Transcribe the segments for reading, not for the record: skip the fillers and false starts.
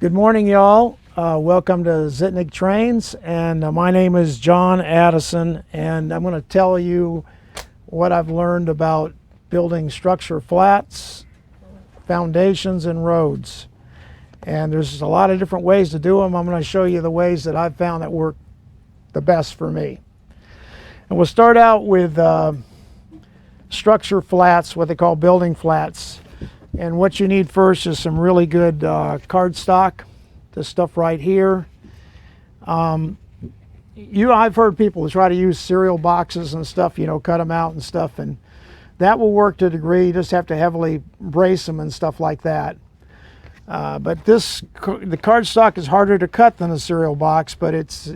Good morning, y'all. Welcome to Zitnik Trains, and my name is Jon Addison, and I'm going to tell you what I've learned about building structure flats, foundations, and roads. And there's a lot of different ways to do them. I'm going to show you the ways that I've found that work the best for me. And we'll start out with structure flats, what they call building flats. And what you need first is some really good cardstock, this stuff right here. I've heard people try to use cereal boxes and stuff, cut them out and stuff, and that will work to a degree. You just have to heavily brace them and stuff like that. But the cardstock is harder to cut than a cereal box, but it's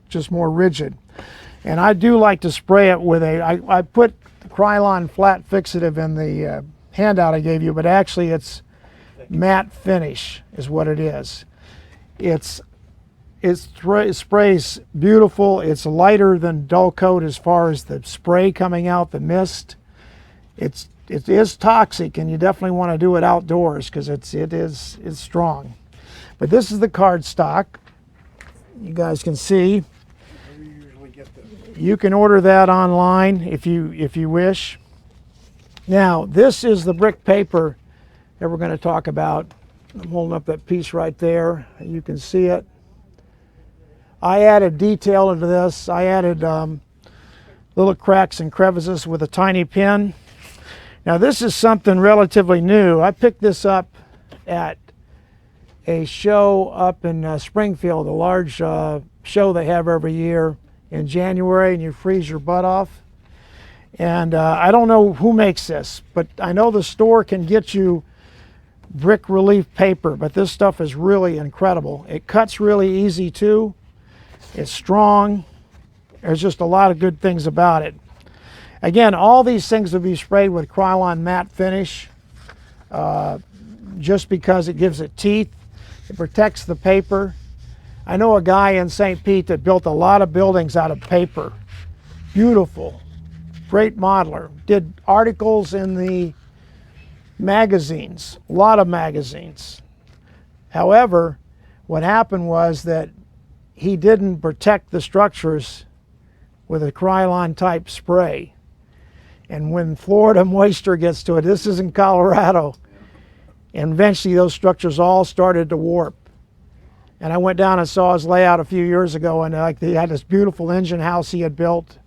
just more rigid. And I do like to spray it with I put Krylon flat fixative in the handout I gave you, but actually it's matte finish is what it is. It sprays beautiful. It's lighter than dull coat as far as the spray coming out, the mist. It is toxic, and you definitely want to do it outdoors because it's strong. But this is the cardstock. You guys can see. Where do you usually get this? You can order that online if you wish. Now, this is the brick paper that we're going to talk about. I'm holding up that piece right there. You can see it. I added detail into this. I added little cracks and crevices with a tiny pin. Now, this is something relatively new. I picked this up at a show up in Springfield, a large show they have every year in January, and you freeze your butt off. And I don't know who makes this, but I know the store can get you brick relief paper, but this stuff is really incredible. It cuts really easy too. It's strong. There's just a lot of good things about it. Again, all these things will be sprayed with Krylon matte finish just because it gives it teeth. It protects the paper. I know a guy in St. Pete that built a lot of buildings out of paper. Beautiful. Great modeler. Did articles in the magazines, a lot of magazines. However, what happened was that he didn't protect the structures with a Krylon type spray. And when Florida moisture gets to it, this is in Colorado, and eventually those structures all started to warp. And I went down and saw his layout a few years ago, and he had this beautiful engine house he had built,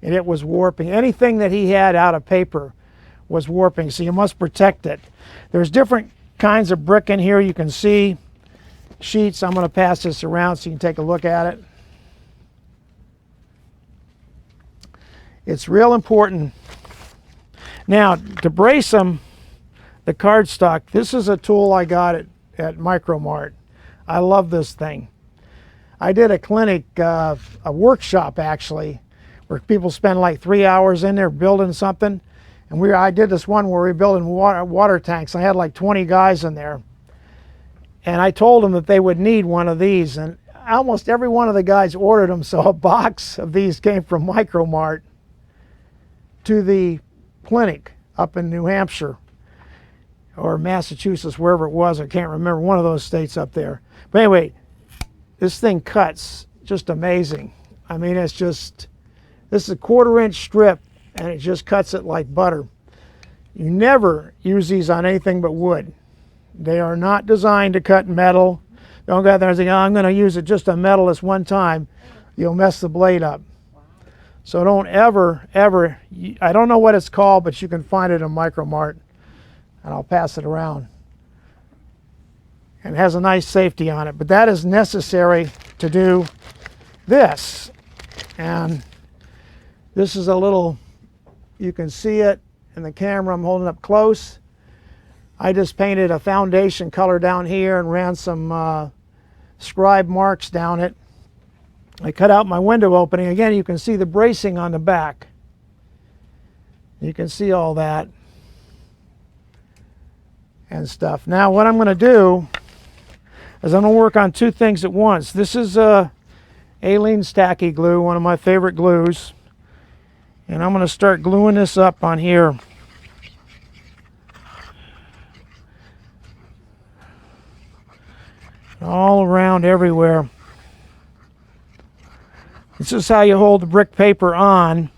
and it was warping. Anything that he had out of paper was warping, so you must protect it. There's different kinds of brick in here. You can see sheets. I'm going to pass this around so you can take a look at it. It's real important. Now, to brace them, the cardstock, this is a tool I got at Micromart. I love this thing. I did a clinic, a workshop actually, where people spend like 3 hours in there building something. And I did this one where we were building water tanks. I had like 20 guys in there. And I told them that they would need one of these. And almost every one of the guys ordered them. So a box of these came from Micromart to the clinic up in New Hampshire or Massachusetts, wherever it was. I can't remember, one of those states up there. But anyway, this thing cuts just amazing. I mean, it's just, this is a 1/4 inch strip, and it just cuts it like butter. You never use these on anything but wood. They are not designed to cut metal. Don't go out there and say, oh, I'm going to use it just on metal this one time. You'll mess the blade up. So don't ever, I don't know what it's called, but you can find it in Micromart, and I'll pass it around. And it has a nice safety on it, but that is necessary to do this. And this is a little, you can see it in the camera. I'm holding up close. I just painted a foundation color down here and ran some scribe marks down it. I cut out my window opening. Again, you can see the bracing on the back. You can see all that and stuff. Now what I'm going to do is I'm going to work on two things at once. This is Aleene's tacky glue, one of my favorite glues. And I'm going to start gluing this up on here. all around everywhere. This is how you hold the brick paper on.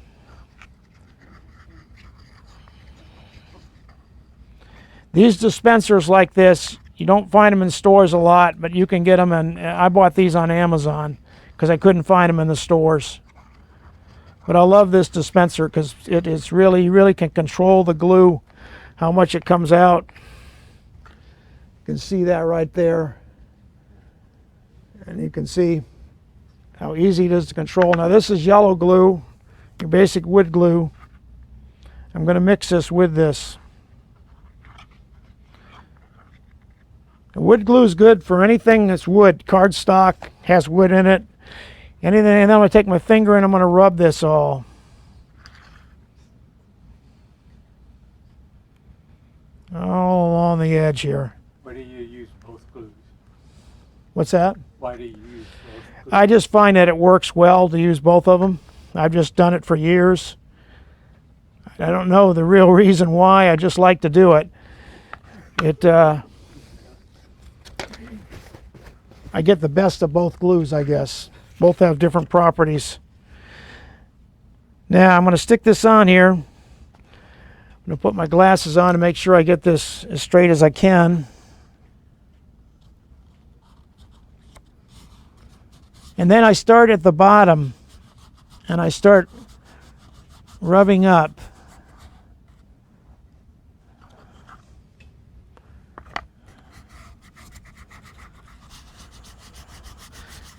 These dispensers like this, you don't find them in stores a lot, but you can get them, and I bought these on Amazon because I couldn't find them in the stores. But I love this dispenser because it is really, you really can control the glue, how much it comes out. You can see that right there. And you can see how easy it is to control. Now this is yellow glue, your basic wood glue. I'm going to mix this with this. Wood glue is good for anything that's wood. Cardstock has wood in it. Anything, and then I'm going to take my finger and I'm going to rub this all. All along the edge here. Why do you use both glues? What's that? Why do you use both glues? I just find that it works well to use both of them. I've just done it for years. I don't know the real reason why. I just like to do it. I get the best of both glues, I guess. Both have different properties. Now I'm going to stick this on here. I'm going to put my glasses on to make sure I get this as straight as I can. And then I start at the bottom and I start rubbing up.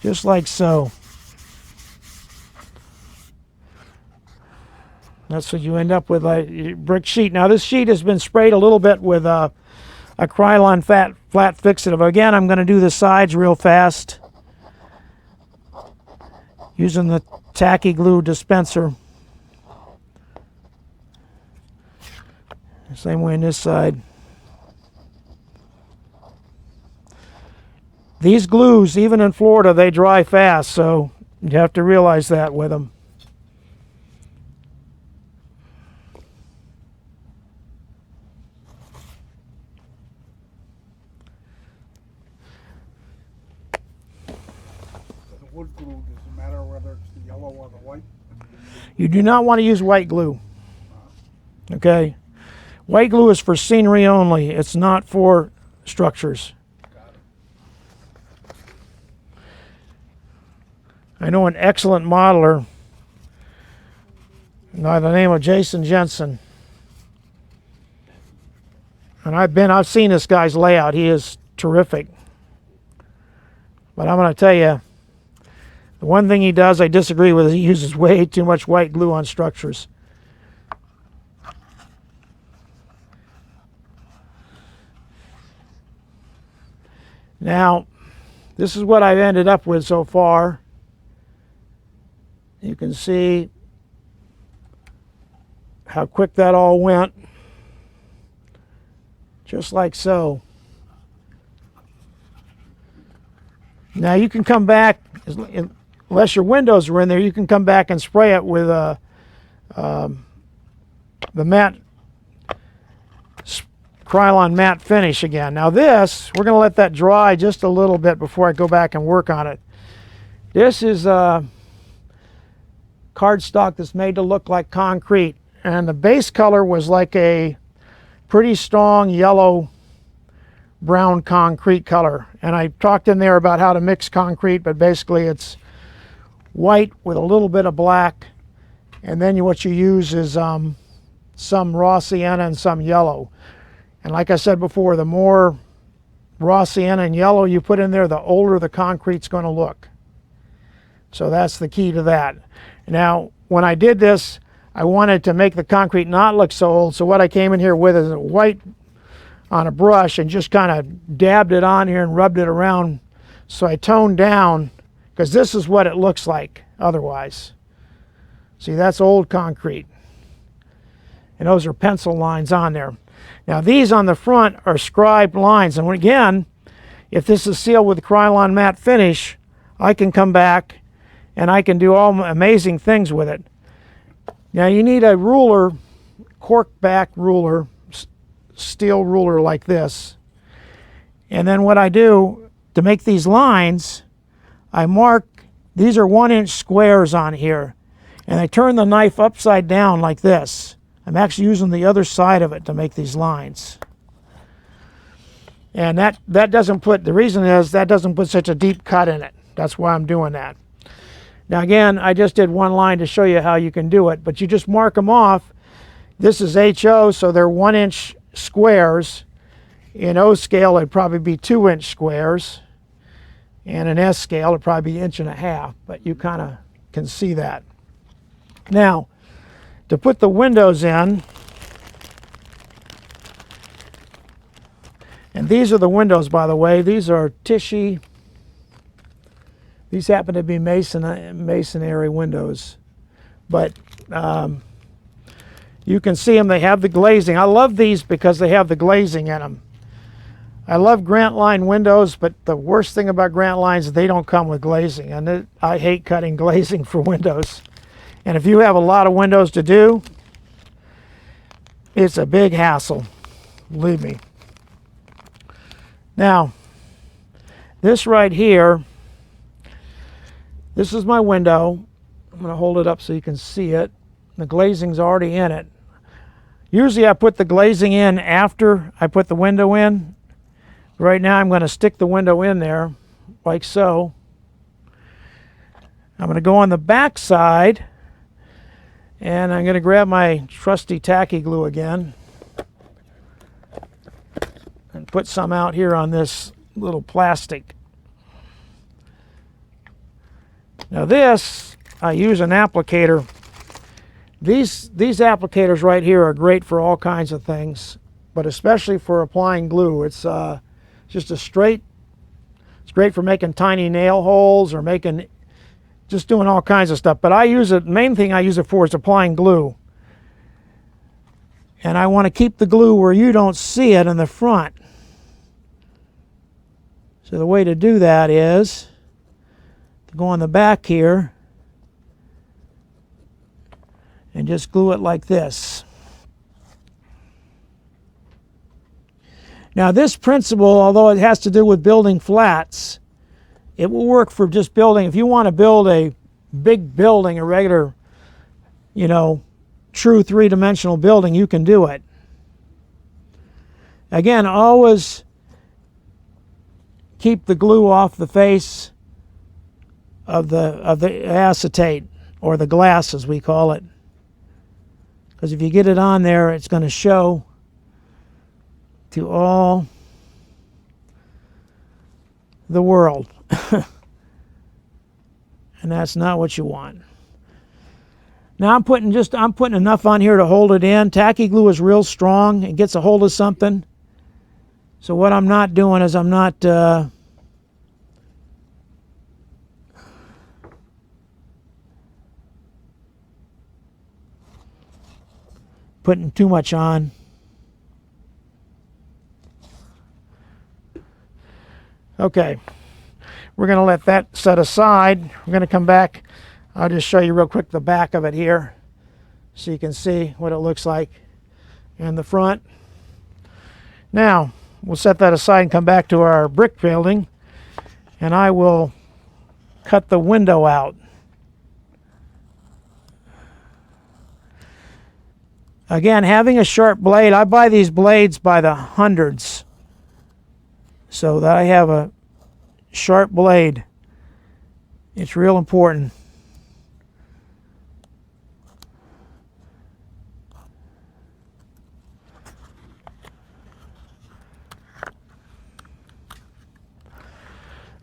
Just like so. That's what you end up with, a brick sheet. Now this sheet has been sprayed a little bit with a Krylon flat fixative. Again, I'm going to do the sides real fast using the tacky glue dispenser. Same way on this side. These glues, even in Florida, they dry fast, so you have to realize that with them. The wood glue, does it matter whether it's the yellow or the white? You do not want to use white glue. Okay? White glue is for scenery only. It's not for structures. I know an excellent modeler by the name of Jason Jensen. And I've seen this guy's layout. He is terrific. But I'm going to tell you, the one thing he does I disagree with is he uses way too much white glue on structures. Now, this is what I've ended up with so far. You can see how quick that all went. Just like so. Now you can come back, unless your windows are in there, you can come back and spray it with the matte Krylon matte finish again. Now this, we're going to let that dry just a little bit before I go back and work on it. This is cardstock that's made to look like concrete, and the base color was like a pretty strong yellow brown concrete color, and I talked in there about how to mix concrete, but basically it's white with a little bit of black, and then what you use is some raw sienna and some yellow. And like I said before, the more raw sienna and yellow you put in there, the older the concrete's going to look. So that's the key to that. Now, when I did this, I wanted to make the concrete not look so old, so what I came in here with is a white on a brush and just kind of dabbed it on here and rubbed it around. So I toned down, because this is what it looks like otherwise. See, that's old concrete. And those are pencil lines on there. Now these on the front are scribed lines, and again, if this is sealed with Krylon matte finish, I can come back and I can do all amazing things with it. Now you need a ruler, cork back ruler, steel ruler like this. And then what I do, to make these lines, I mark, these are 1-inch squares on here, and I turn the knife upside down like this. I'm actually using the other side of it to make these lines. And that doesn't put, the reason is that doesn't put such a deep cut in it. That's why I'm doing that. Now again, I just did one line to show you how you can do it, but you just mark them off. This is HO, so they're 1-inch squares. In O scale, it'd probably be 2-inch squares. And in S scale, it'd probably be 1.5 inches, but you kind of can see that. Now, to put the windows in, and these are the windows, by the way. These are Tichy. These happen to be masonry windows, but you can see them. They have the glazing. I love these because they have the glazing in them. I love Grant Line windows, but the worst thing about Grant Lines is they don't come with glazing, and I hate cutting glazing for windows. And if you have a lot of windows to do, it's a big hassle, believe me. Now, this right here, this is my window. I'm going to hold it up so you can see it. The glazing's already in it. Usually I put the glazing in after I put the window in. Right now I'm going to stick the window in there, like so. I'm going to go on the back side, and I'm going to grab my trusty tacky glue again and put some out here on this little plastic. Now this, I use an applicator. These applicators right here are great for all kinds of things, but especially for applying glue. It's just it's great for making tiny nail holes or just doing all kinds of stuff. But I use it, main thing I use it for is applying glue. And I want to keep the glue where you don't see it in the front. So the way to do that is to go on the back here and just glue it like this. Now this principle, although it has to do with building flats, it will work for just building. If you want to build a big building, a regular, true three-dimensional building, you can do it. Again, always keep the glue off the face of the acetate, or the glass as we call it. Because if you get it on there, it's going to show to all the world. And that's not what you want. Now I'm putting enough on here to hold it in. Tacky glue is real strong. It gets a hold of something. So what I'm not doing is I'm not putting too much on. Okay, we're going to let that set aside. We're going to come back. I'll just show you real quick the back of it here so you can see what it looks like in the front. Now, we'll set that aside and come back to our brick building, and I will cut the window out. Again, having a sharp blade, I buy these blades by the hundreds so that I have a sharp blade. It's real important.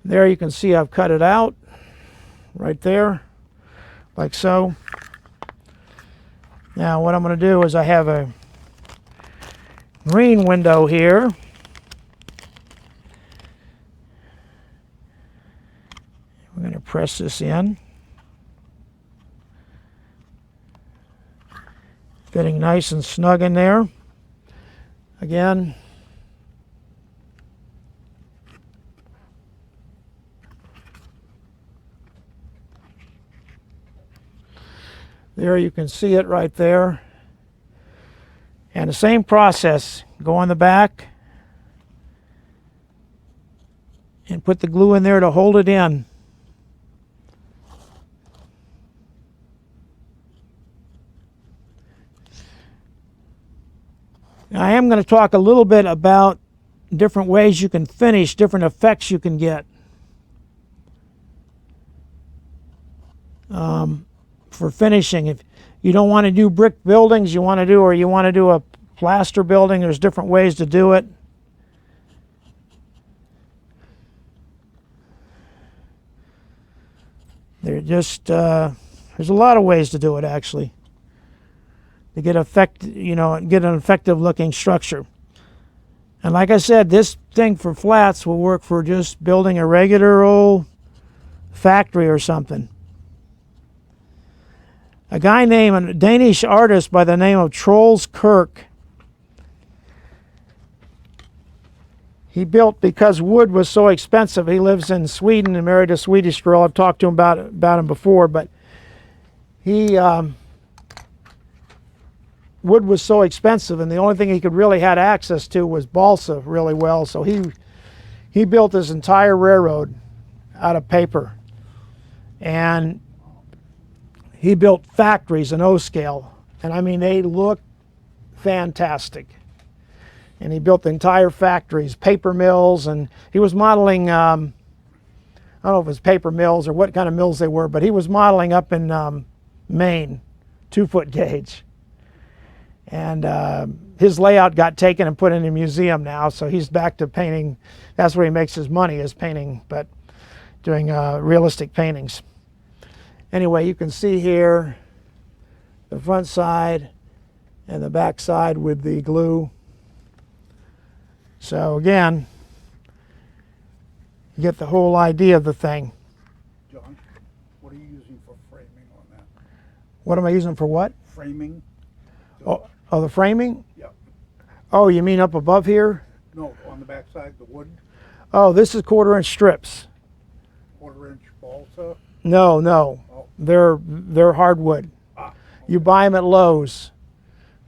There you can see I've cut it out right there, like so. Now what I'm going to do is I have a green window here. We're going to press this in. Fitting nice and snug in there. Again, there you can see it right there. And the same process, go on the back and put the glue in there to hold it in. Now, I am going to talk a little bit about different ways you can finish, different effects you can get for finishing. If you don't want to do brick buildings, you want to do a plaster building, there's different ways to do it. There's a lot of ways to do it, actually, to get get an effective looking structure. And like I said, this thing for flats will work for just building a regular old factory or something. A Danish artist by the name of Troels Kirk, he built, because wood was so expensive, he lives in Sweden and married a Swedish girl. I've talked to him about him before, but wood was so expensive, and the only thing he could really had access to was balsa really well. So he built his entire railroad out of paper, and he built factories in O-scale, and I mean they look fantastic. And he built the entire factories, paper mills, and he was modeling, I don't know if it was paper mills or what kind of mills they were, but he was modeling up in Maine, 2-foot gauge. And his layout got taken and put in a museum now, so he's back to painting. That's where he makes his money, is painting, but doing realistic paintings. Anyway, you can see here the front side and the back side with the glue. So again, you get the whole idea of the thing. John, what are you using for framing on that? What am I using for what? Framing? Oh, the framing? Yep. Oh, you mean up above here? No, on the back side, the wood, Oh, this is 1/4-inch strips. 1/4-inch balsa. No, no. Oh. They're hardwood. Ah, You buy them at Lowe's.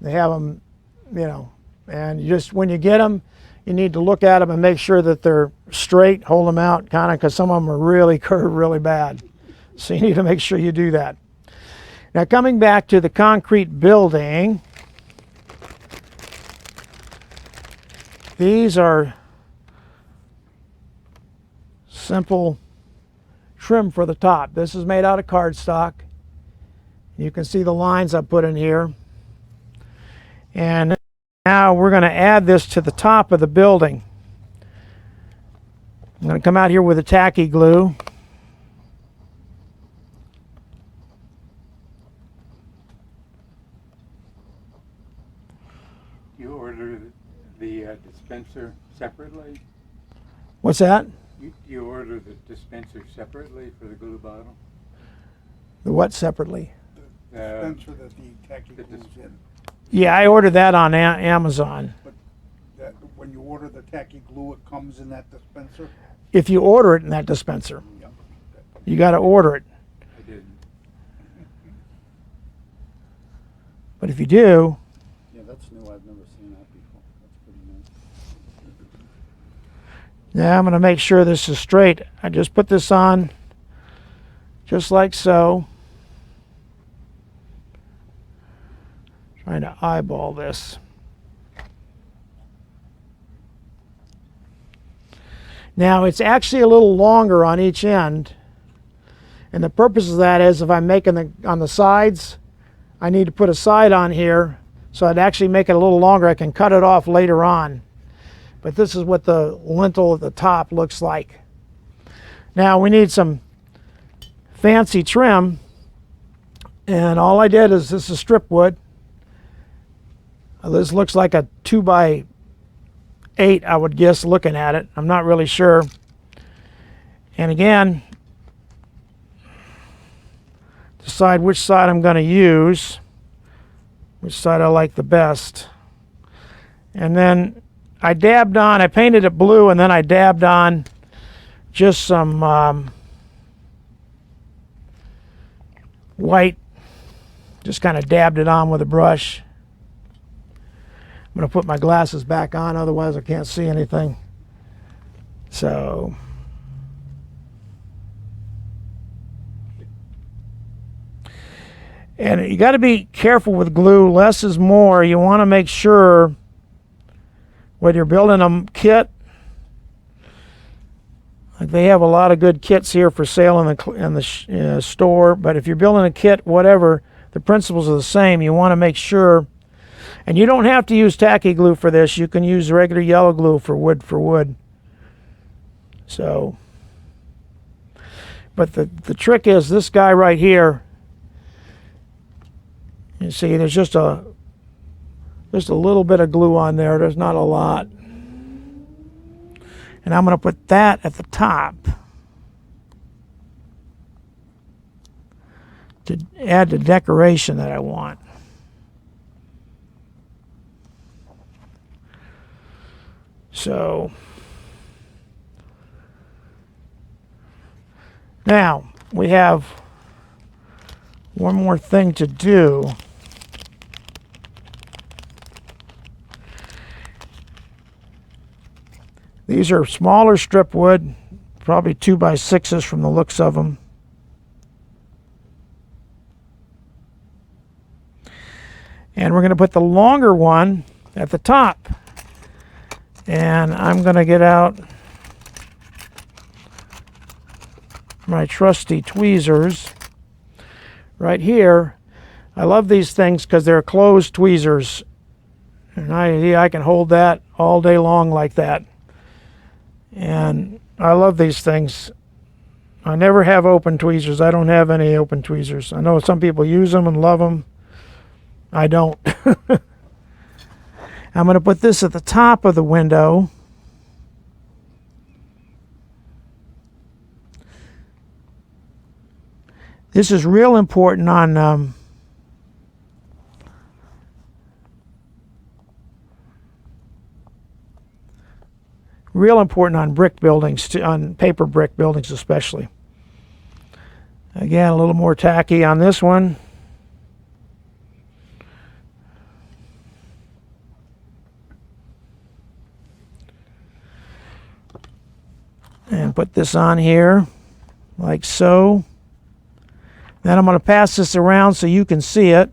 They have them, and you just, when you get them, you need to look at them and make sure that they're straight, hold them out, kind of, because some of them are really curved really bad. So you need to make sure you do that. Now, coming back to the concrete building, these are simple trim for the top. This is made out of cardstock. You can see the lines I put in here. And now we're going to add this to the top of the building. I'm going to come out here with a tacky glue. You order the dispenser separately? What's that? You order the dispenser separately for the glue bottle? The what separately? the dispenser that the tacky glue's in. Yeah, I ordered that on Amazon. But that, when you order the tacky glue, it comes in that dispenser? If you order it in that dispenser, Yep. you got to order it. I didn't. But if you do, Yeah, that's new. I've never seen that before. That's pretty nice. now I'm going to make sure this is straight. I just put this on just like so. Trying to eyeball this. Now it's actually a little longer on each end, and the purpose of that is if I'm making on the sides, I need to put a side on here, so I'd actually make it a little longer. I can cut it off later on, but this is what the lintel at the top looks like. Now we need some fancy trim, and all I did is, this is strip wood. This looks like a 2x8, I would guess, looking at it. I'm not really sure. And again, decide which side I'm going to use, which side I like the best. And then I painted it blue, and then I dabbed on just some white, just kind of dabbed it on with a brush. I'm going to put my glasses back on, otherwise I can't see anything. So And you got to be careful with glue. Less is more. You want to make sure when you're building a kit, like they have a lot of good kits here for sale in the store. But if you're building a kit, whatever, the principles are the same. You want to make sure, and you don't have to use tacky glue for this. You can use regular yellow glue for wood. So, but the trick is this guy right here. You see, there's just a little bit of glue on there. There's not a lot. And I'm going to put that at the top to add the decoration that I want. So now we have one more thing to do. These are smaller strip wood, probably 2x6s from the looks of them. And we're going to put the longer one at the top. And I'm going to get out my trusty tweezers right here. I love these things because they're closed tweezers. And I can hold that all day long like that. And I love these things. I never have open tweezers. I don't have any open tweezers. I know some people use them and love them. I don't. I'm going to put this at the top of the window. This is real important on brick buildings, on paper brick buildings especially. Again, a little more tacky on this one. And put this on here, like so. Then I'm going to pass this around so you can see it.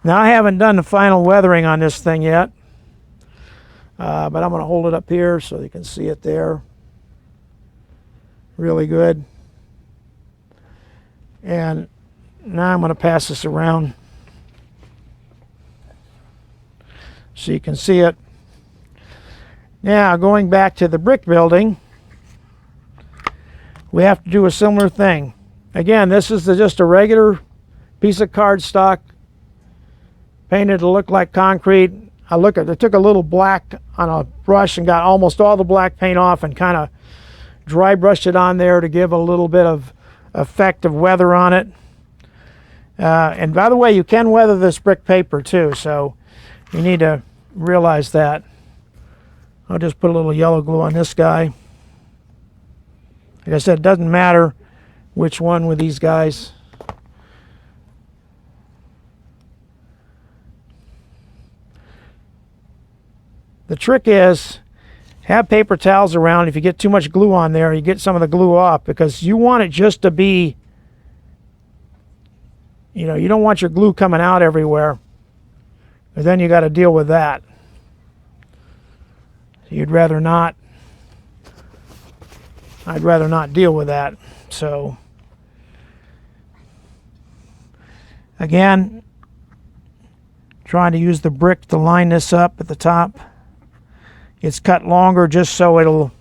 Now, I haven't done the final weathering on this thing yet. But I'm going to hold it up here so you can see it there. Really good. And now I'm going to pass this around so you can see it. Now, going back to the brick building, we have to do a similar thing. Again, this is just a regular piece of cardstock painted to look like concrete. I took a little black on a brush and got almost all the black paint off and kind of dry brushed it on there to give a little bit of effect of weather on it. And by the way, you can weather this brick paper too, so you need to realize that. I'll just put a little yellow glue on this guy. Like I said, it doesn't matter which one with these guys. The trick is, have paper towels around. If you get too much glue on there, you get some of the glue off, because you want it just to be, you don't want your glue coming out everywhere. And then you got to deal with that. You'd rather not. I'd rather not deal with that. So, again, trying to use the brick to line this up at the top. It's cut longer just so it'll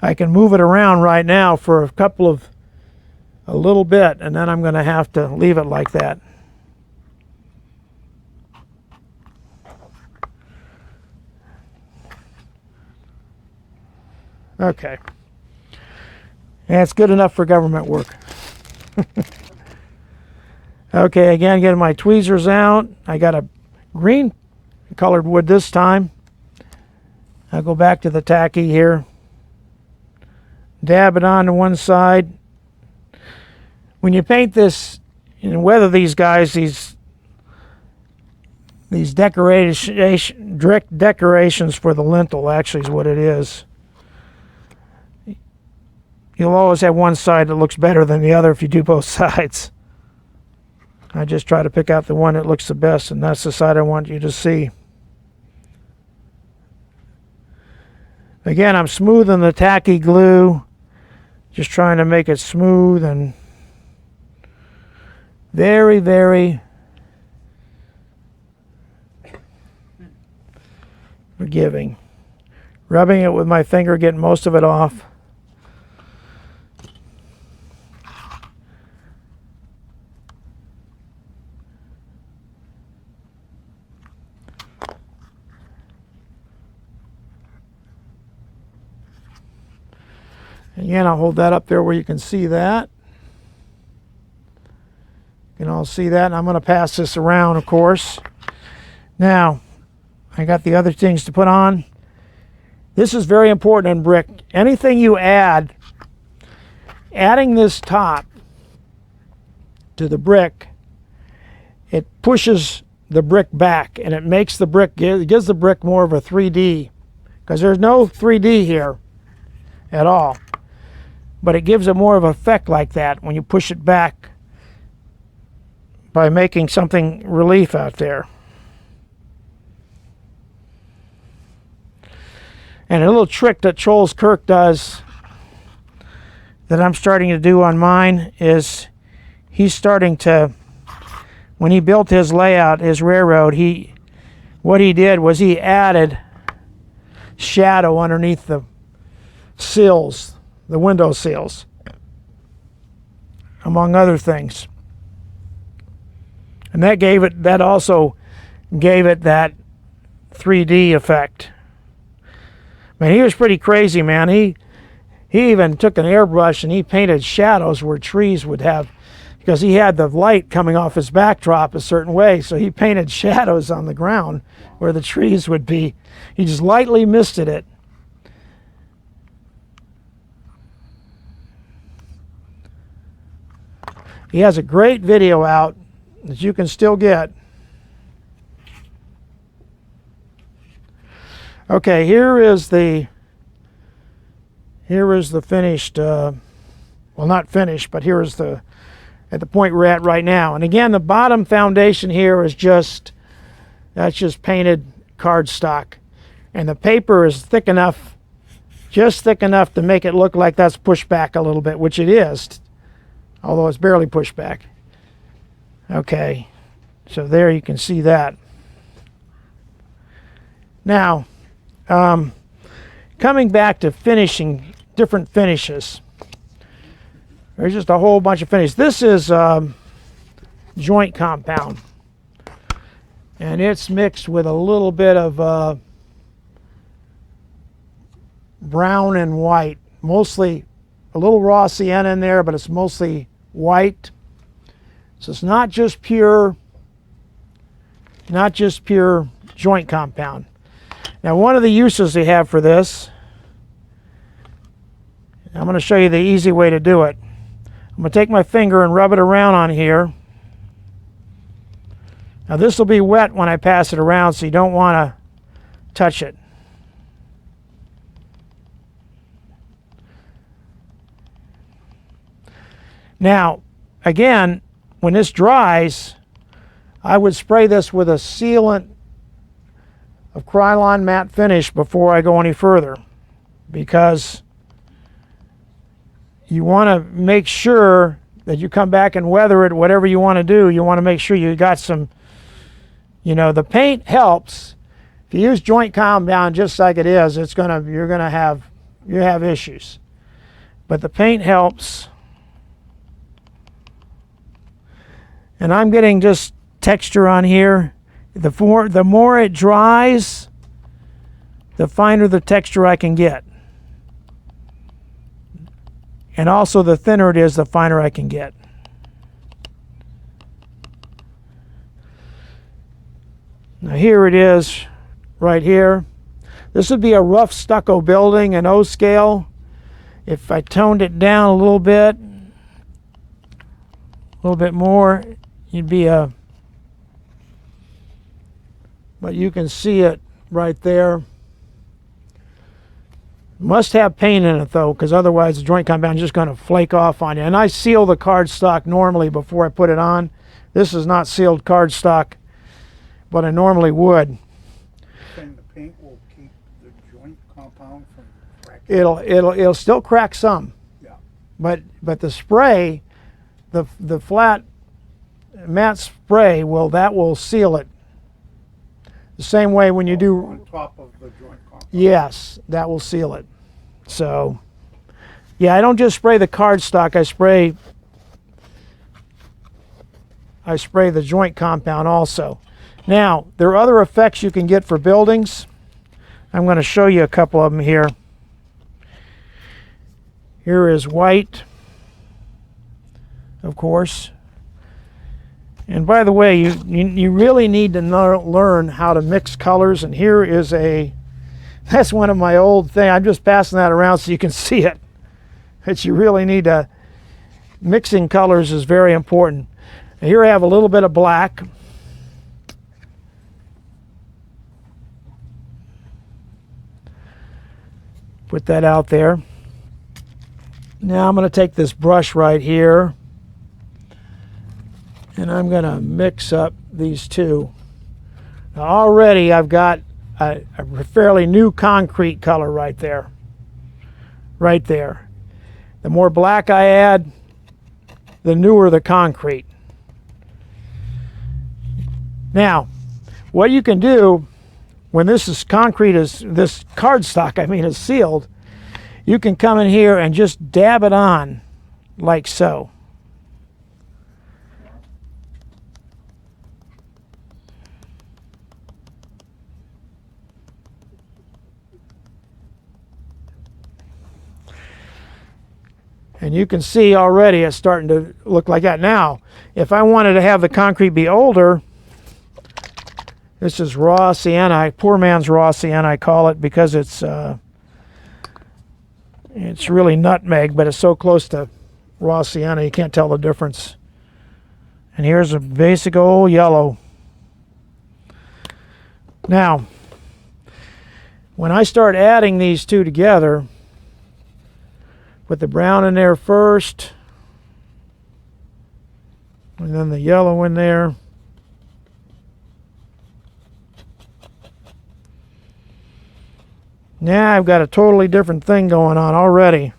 I can move it around right now for a little bit, and then I'm going to have to leave it like that. Okay. That's good enough for government work. Okay, again, getting my tweezers out. I got a green colored wood this time. I'll go back to the tacky here. Dab it onto one side. When you paint this and weather these guys, these decorations for the lintel, actually, is what it is. You'll always have one side that looks better than the other if you do both sides. I just try to pick out the one that looks the best, and that's the side I want you to see. Again, I'm smoothing the tacky glue, just trying to make it smooth and very, very forgiving. Rubbing it with my finger, getting most of it off. Again, I'll hold that up there where you can see that. You can all see that, and I'm going to pass this around, of course. Now, I got the other things to put on. This is very important in brick. Anything you add, adding this top to the brick, it pushes the brick back, and it makes the brick, it gives the brick more of a 3D, because there's no 3D here at all. But it gives it more of an effect like that when you push it back by making something relief out there. And a little trick that Charles Kirk does that I'm starting to do on mine is he's starting to, when he built his layout, his railroad, what he did was he added shadow underneath the sills, the window sills, among other things. And that also gave it that 3D effect. Man, he was pretty crazy, man. He even took an airbrush and he painted shadows where trees would have, because he had the light coming off his backdrop a certain way, so he painted shadows on the ground where the trees would be. He just lightly misted it. He has a great video out that you can still get. Okay, here is the finished, well, not finished, but here is at the point we're at right now. And again, the bottom foundation here is that's just painted cardstock. And the paper is thick enough, just thick enough to make it look like that's pushed back a little bit, which it is, although it's barely pushed back. Okay, so there you can see that. Now, coming back to finishing, different finishes. There's just a whole bunch of finishes. This is joint compound, and it's mixed with a little bit of brown and white, mostly a little raw sienna in there, but it's mostly white. So it's not just pure joint compound. Now, one of the uses they have for this, I'm going to show you the easy way to do it. I'm going to take my finger and rub it around on here. Now, this will be wet when I pass it around, so you don't want to touch it. Now, again, when this dries, I would spray this with a sealant of Krylon matte finish before I go any further, because you want to make sure that you come back and weather it, whatever you want to do. You want to make sure you got some, the paint helps. If you use joint compound just like it is, you have issues. But the paint helps. And I'm getting just texture on here. The more it dries, the finer the texture I can get. And also, the thinner it is, the finer I can get. Now here it is, right here. This would be a rough stucco building, an O scale. If I toned it down a little bit more, you'd be but you can see it right there. Must have paint in it though, because otherwise the joint compound is just going to flake off on you. And I seal the cardstock normally before I put it on. This is not sealed cardstock, but I normally would. And the paint will keep the joint compound from cracking. It'll still crack some. Yeah. But the spray, the flat matte spray will seal it. The same way when you do. On top of the joint compound. Yes, that will seal it. So, yeah, I don't just spray the cardstock. I spray the joint compound also. Now, there are other effects you can get for buildings. I'm going to show you a couple of them here. Here is white, of course. And by the way, you really need to learn how to mix colors. And here is that's one of my old things. I'm just passing that around so you can see it. That you really need to, mixing colors is very important. And here I have a little bit of black. Put that out there. Now I'm going to take this brush right here and I'm going to mix up these two. Now already I've got a fairly new concrete color right there. Right there. The more black I add, the newer the concrete. Now, what you can do when this cardstock is sealed, you can come in here and just dab it on like so. And you can see already it's starting to look like that. Now, if I wanted to have the concrete be older, this is raw sienna, poor man's raw sienna I call it, because it's really nutmeg, but it's so close to raw sienna you can't tell the difference. And here's a basic old yellow. Now, when I start adding these two together, put the brown in there first, and then the yellow in there. Now I've got a totally different thing going on already.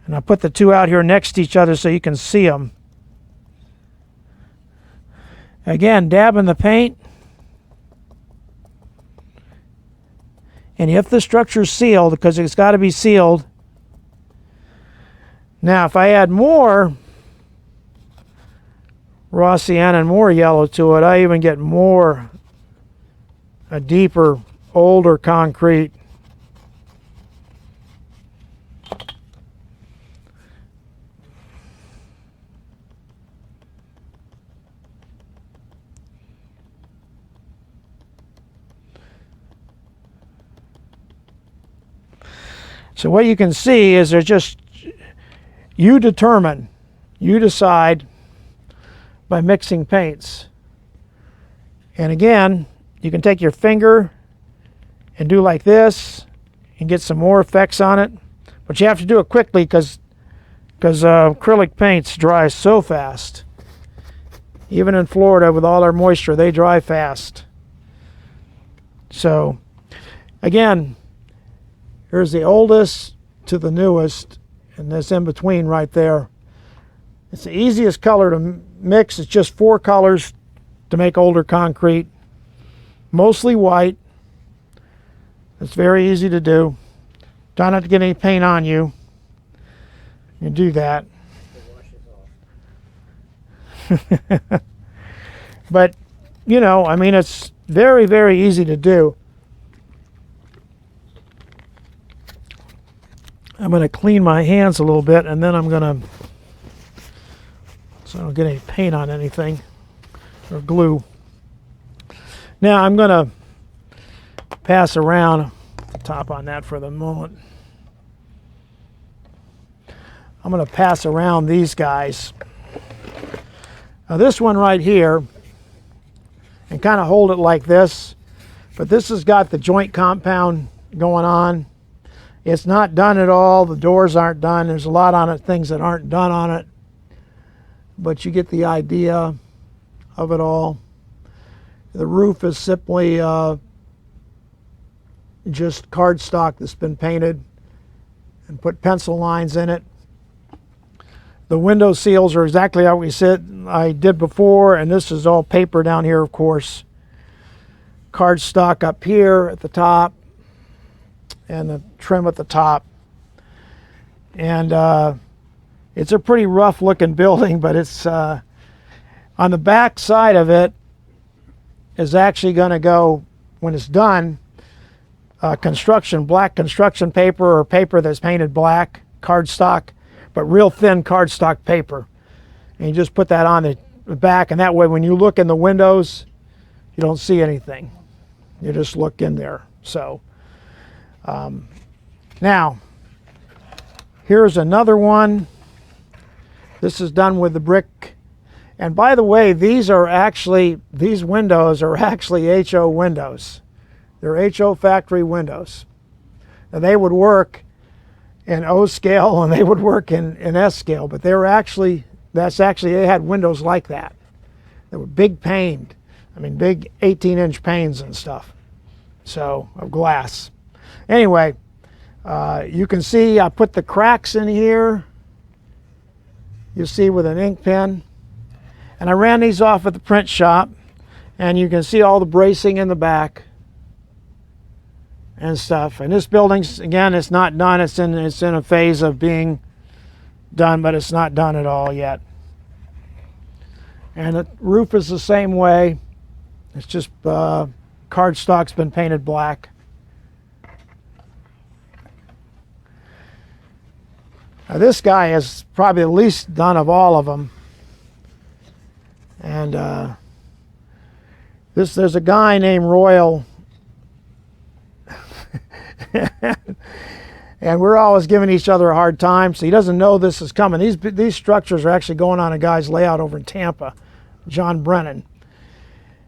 And I put the two out here next to each other so you can see them. Again, dabbing the paint. And if the structure's sealed, because it's got to be sealed. Now, if I add more raw sienna and more yellow to it, I even get a deeper, older concrete. So what you can see is there's just, you decide by mixing paints. And again, you can take your finger and do like this and get some more effects on it. But you have to do it quickly because acrylic paints dry so fast. Even in Florida with all our moisture, they dry fast. So again, here's the oldest to the newest, and this in between right there. It's the easiest color to mix. It's just 4 colors to make older concrete. Mostly white. It's very easy to do. Try not to get any paint on you. You do that. But, you know, it's very, very easy to do. I'm going to clean my hands a little bit, and then I'm going to, so I don't get any paint on anything or glue. Now I'm going to pass around the top on that for the moment. I'm going to pass around these guys. Now this one right here and kind of hold it like this. But this has got the joint compound going on. It's not done at all. The doors aren't done. There's a lot on it, things that aren't done on it. But you get the idea of it all. The roof is simply just cardstock that's been painted and put pencil lines in it. The window seals are exactly how I did before, and this is all paper down here, of course. Cardstock up here at the top, and the trim at the top. And it's a pretty rough looking building, but it's on the back side of it is actually going to go, when it's done, black construction paper or paper that's painted black, cardstock, but real thin cardstock paper. And you just put that on the back, and that way when you look in the windows, you don't see anything. You just look in there. So now, here's another one. This is done with the brick. And by the way, these windows are actually HO windows. They're HO factory windows. Now they would work in O scale and they would work in S scale, but they had windows like that. They were big paned. I mean, big 18-inch panes and stuff. So, of glass. Anyway, you can see I put the cracks in here. You see with an ink pen. And I ran these off at the print shop, and you can see all the bracing in the back and stuff. And this building's, again, it's not done. It's in a phase of being done, but it's not done at all yet. And the roof is the same way. It's just cardstock's been painted black. Now this guy is probably the least done of all of them. And there's a guy named Royal, and we're always giving each other a hard time, so he doesn't know this is coming. These structures are actually going on a guy's layout over in Tampa, John Brennan.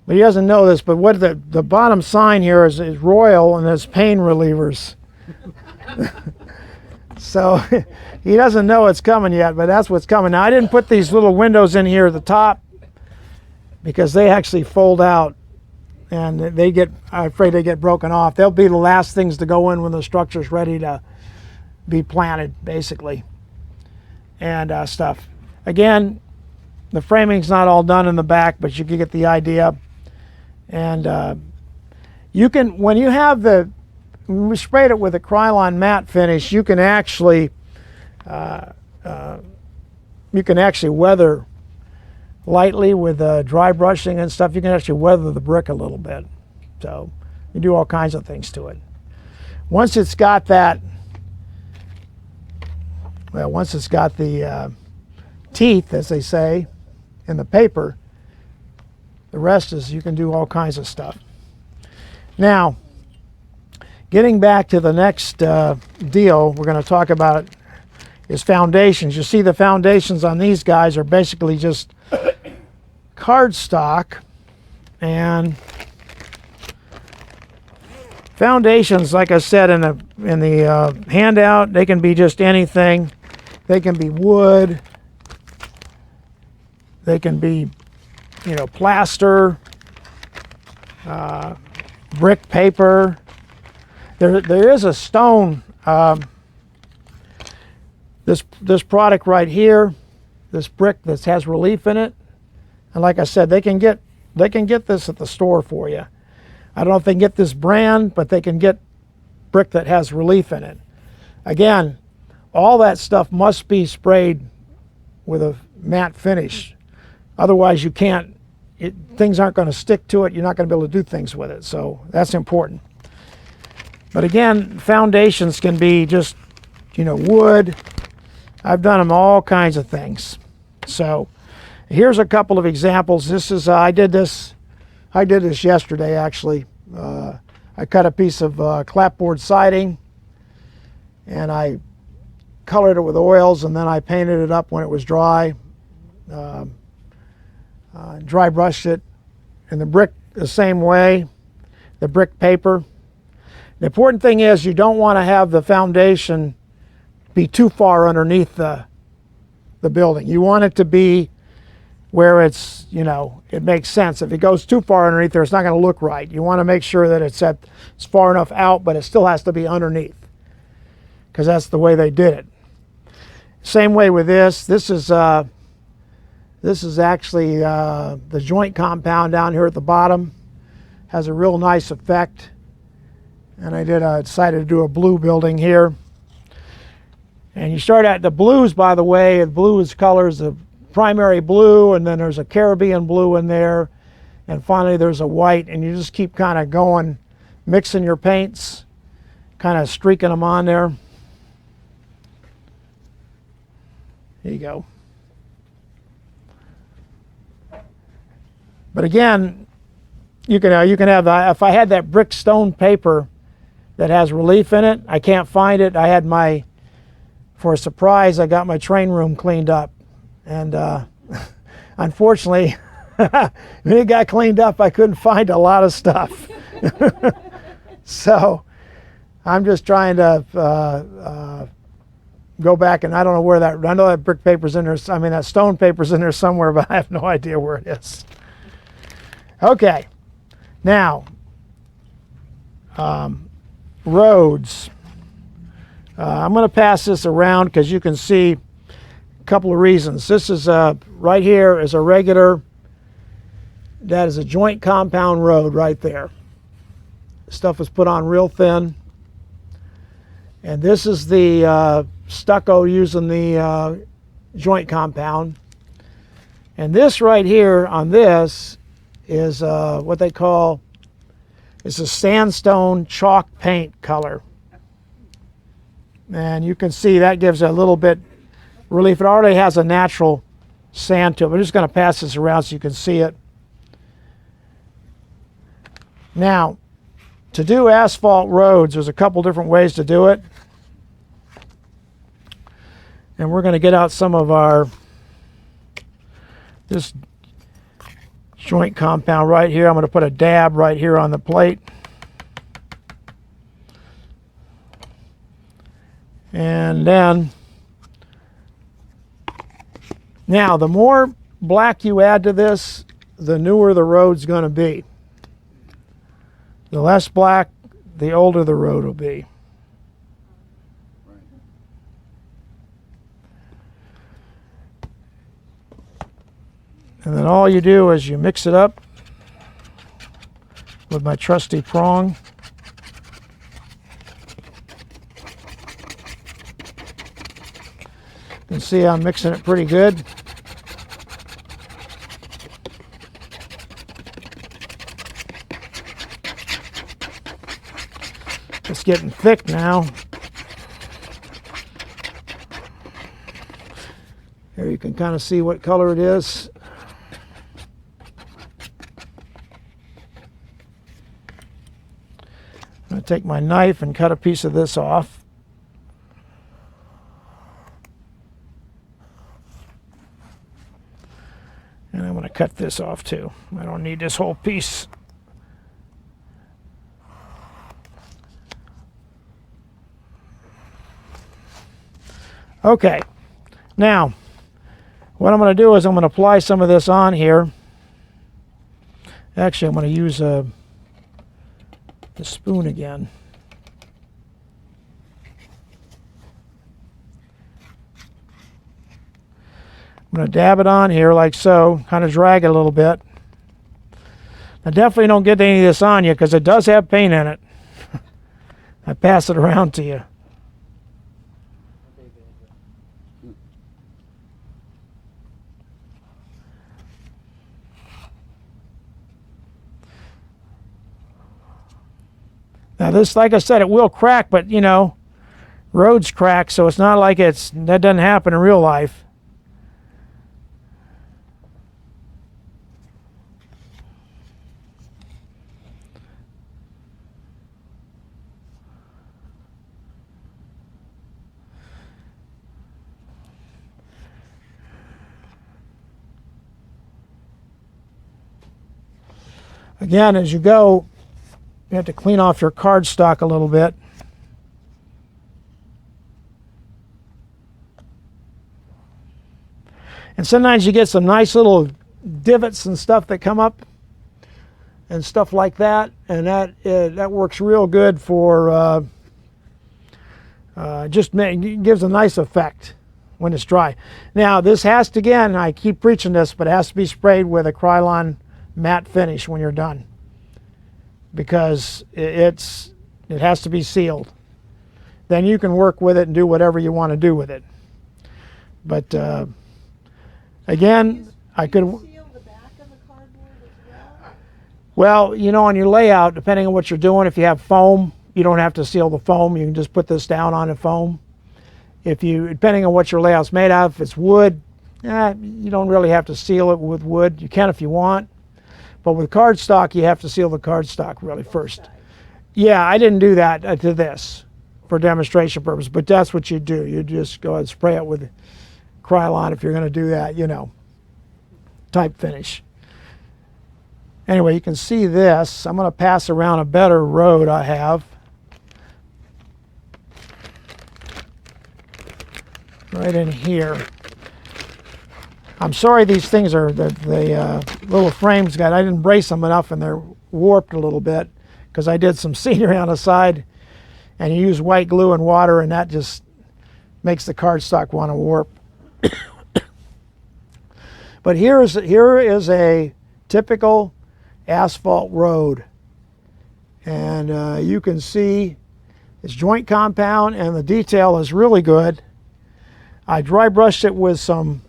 But he doesn't know this, but what the bottom sign here is Royal, and there's pain relievers. So he doesn't know it's coming yet, but that's what's coming. Now I didn't put these little windows in here at the top because they actually fold out, and I'm afraid they get broken off. They'll be the last things to go in when the structure's ready to be planted, basically, and stuff. Again, the framing's not all done in the back, but you can get the idea. And you can, when we sprayed it with a Krylon matte finish, you can actually weather lightly with dry brushing and stuff. You can actually weather the brick a little bit. So you do all kinds of things to it. Once it's got the teeth, as they say, in the paper, the rest is, you can do all kinds of stuff. Now, getting back to the next deal we're going to talk about is foundations. You see the foundations on these guys are basically just cardstock, and foundations, like I said in the handout, they can be just anything. They can be wood. They can be, plaster, brick paper. There is a stone. This product right here, this brick that has relief in it, and like I said, they can get this at the store for you. I don't know if they can get this brand, but they can get brick that has relief in it. Again, all that stuff must be sprayed with a matte finish. Otherwise, you can't. Things aren't going to stick to it. You're not going to be able to do things with it. So that's important. But again, foundations can be just, wood. I've done them all kinds of things. So here's a couple of examples. This is I did this yesterday actually. I cut a piece of clapboard siding, and I colored it with oils, and then I painted it up when it was dry. Dry brushed it, and the brick the same way, the brick paper. The important thing is you don't want to have the foundation be too far underneath the building. You want it to be where it's, you know, it makes sense. If it goes too far underneath there, it's not going to look right. You want to make sure that it's far enough out, but it still has to be underneath, because that's the way they did it. Same way with this. This is actually the joint compound down here at the bottom. Has a real nice effect. And I decided to do a blue building here. And you start at the blues, by the way. The blue is colors of primary blue, and then there's a Caribbean blue in there, and finally there's a white, and you just keep kind of going, mixing your paints, kind of streaking them on there. There you go. But again, you can have the, if I had that brick stone paper that has relief in it, I can't find it. I had for a surprise, I got my train room cleaned up. And unfortunately, when it got cleaned up, I couldn't find a lot of stuff. So I'm just trying to go back, and I don't know where that, I know that brick paper's in there, I mean that stone paper's in there somewhere, but I have no idea where it is. Okay, now, roads. I'm going to pass this around because you can see a couple of reasons. This is right here is a regular, that is a joint compound road right there. Stuff is put on real thin. And this is the stucco using the joint compound. And this right here on this is what they call, it's a sandstone chalk paint color. And you can see that gives a little bit relief. It already has a natural sand to it. I'm just going to pass this around so you can see it. Now, to do asphalt roads, there's a couple different ways to do it. And we're going to get out some of this joint compound right here. I'm going to put a dab right here on the plate. And then, now the more black you add to this, the newer the road's going to be. The less black, the older the road will be. And then all you do is you mix it up with my trusty prong. You can see I'm mixing it pretty good. It's getting thick now. Here you can kind of see what color it is. I'm going to take my knife and cut a piece of this off. And I'm going to cut this off too. I don't need this whole piece. Okay, now what I'm going to do is I'm going to apply some of this on here. Actually, I'm going to use the spoon again. I'm going to dab it on here like so, kind of drag it a little bit. Now definitely don't get any of this on you because it does have paint in it. I pass it around to you. Now this, like I said, it will crack, but you know, roads crack, so it's not like that doesn't happen in real life. Again, as you go, you have to clean off your cardstock a little bit. And sometimes you get some nice little divots and stuff that come up and stuff like that, and that works real good for gives a nice effect when it's dry. Now this has to, again, I keep preaching this, but it has to be sprayed with a Krylon matte finish when you're done, because it has to be sealed. Then you can work with it and do whatever you want to do with it. But again, I could. Seal the back of the cardboard as well? Well, you know, on your layout, depending on what you're doing, if you have foam, you don't have to seal the foam. You can just put this down on the foam. If you, depending on what your layout's made of, if it's wood, you don't really have to seal it with wood. You can if you want. But with cardstock, you have to seal the cardstock really first. Yeah, I didn't do that to this for demonstration purpose, but that's what you do. You just go ahead and spray it with Krylon if you're going to do that, you know, type finish. Anyway, you can see this. I'm going to pass around a better road I have. Right in here. I'm sorry these things are, the little frames I didn't brace them enough and they're warped a little bit because I did some scenery on the side and you use white glue and water and that just makes the cardstock want to warp. But here is a typical asphalt road, and you can see it's joint compound and the detail is really good. I dry brushed it with some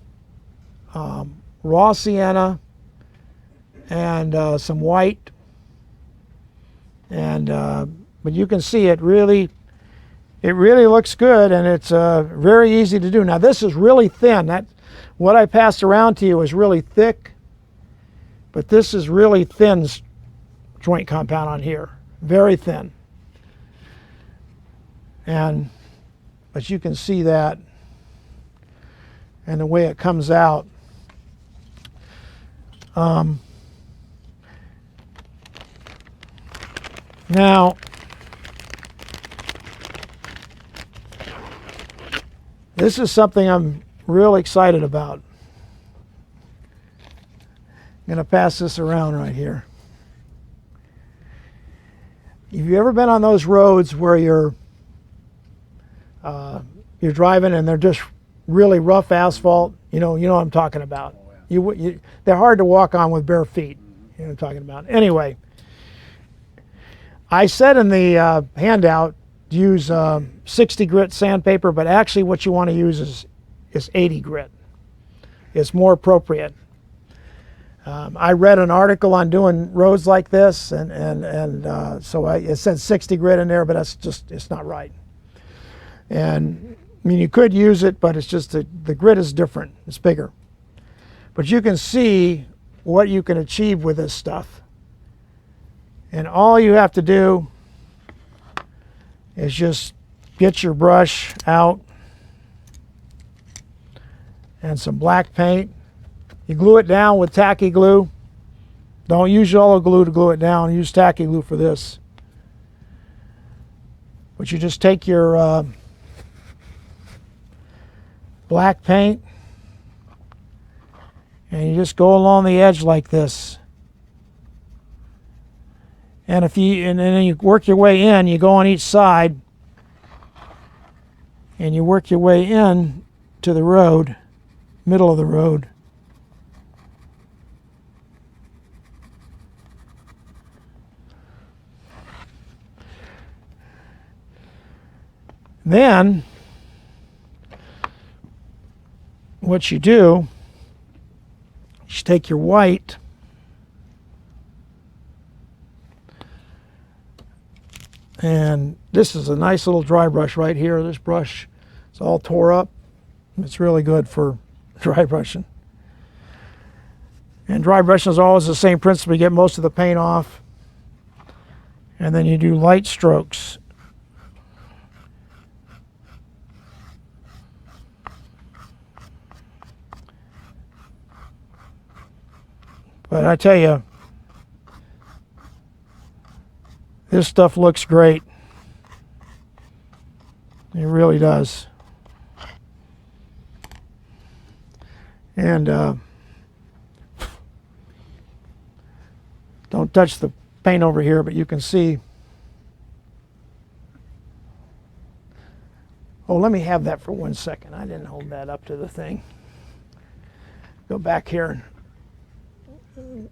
raw sienna and some white, and but you can see it really looks good, and it's very easy to do. Now this is really thin. That what I passed around to you is really thick, but this is really thin joint compound on here, very thin. But you can see that and the way it comes out. Now, this is something I'm real excited about. I'm going to pass this around right here. Have you ever been on those roads where you're driving and they're just really rough asphalt? You know what I'm talking about. Oh, yeah. They're hard to walk on with bare feet. You know what I'm talking about. Anyway, I said in the handout use 60 grit sandpaper, but actually what you want to use is 80 grit. It's more appropriate. I read an article on doing roads like this, and so it said 60 grit in there, but it's not right. And I mean, you could use it, but it's just the grit is different. It's bigger. But you can see what you can achieve with this stuff. And all you have to do is just get your brush out and some black paint. You glue it down with tacky glue. Don't use yellow glue to glue it down. Use tacky glue for this. But you just take your black paint and you just go along the edge like this. And then you work your way in, you go on each side and you work your way in to the road, middle of the road. Then what you do is you take your white and this is a nice little dry brush right here. This brush is all tore up. It's really good for dry brushing. And dry brushing is always the same principle. You get most of the paint off and then you do light strokes. But I tell you, This stuff looks great. It really does. And don't touch the paint over here, but you can see. Oh, let me have that for 1 second. I didn't hold that up to the thing. Go back here and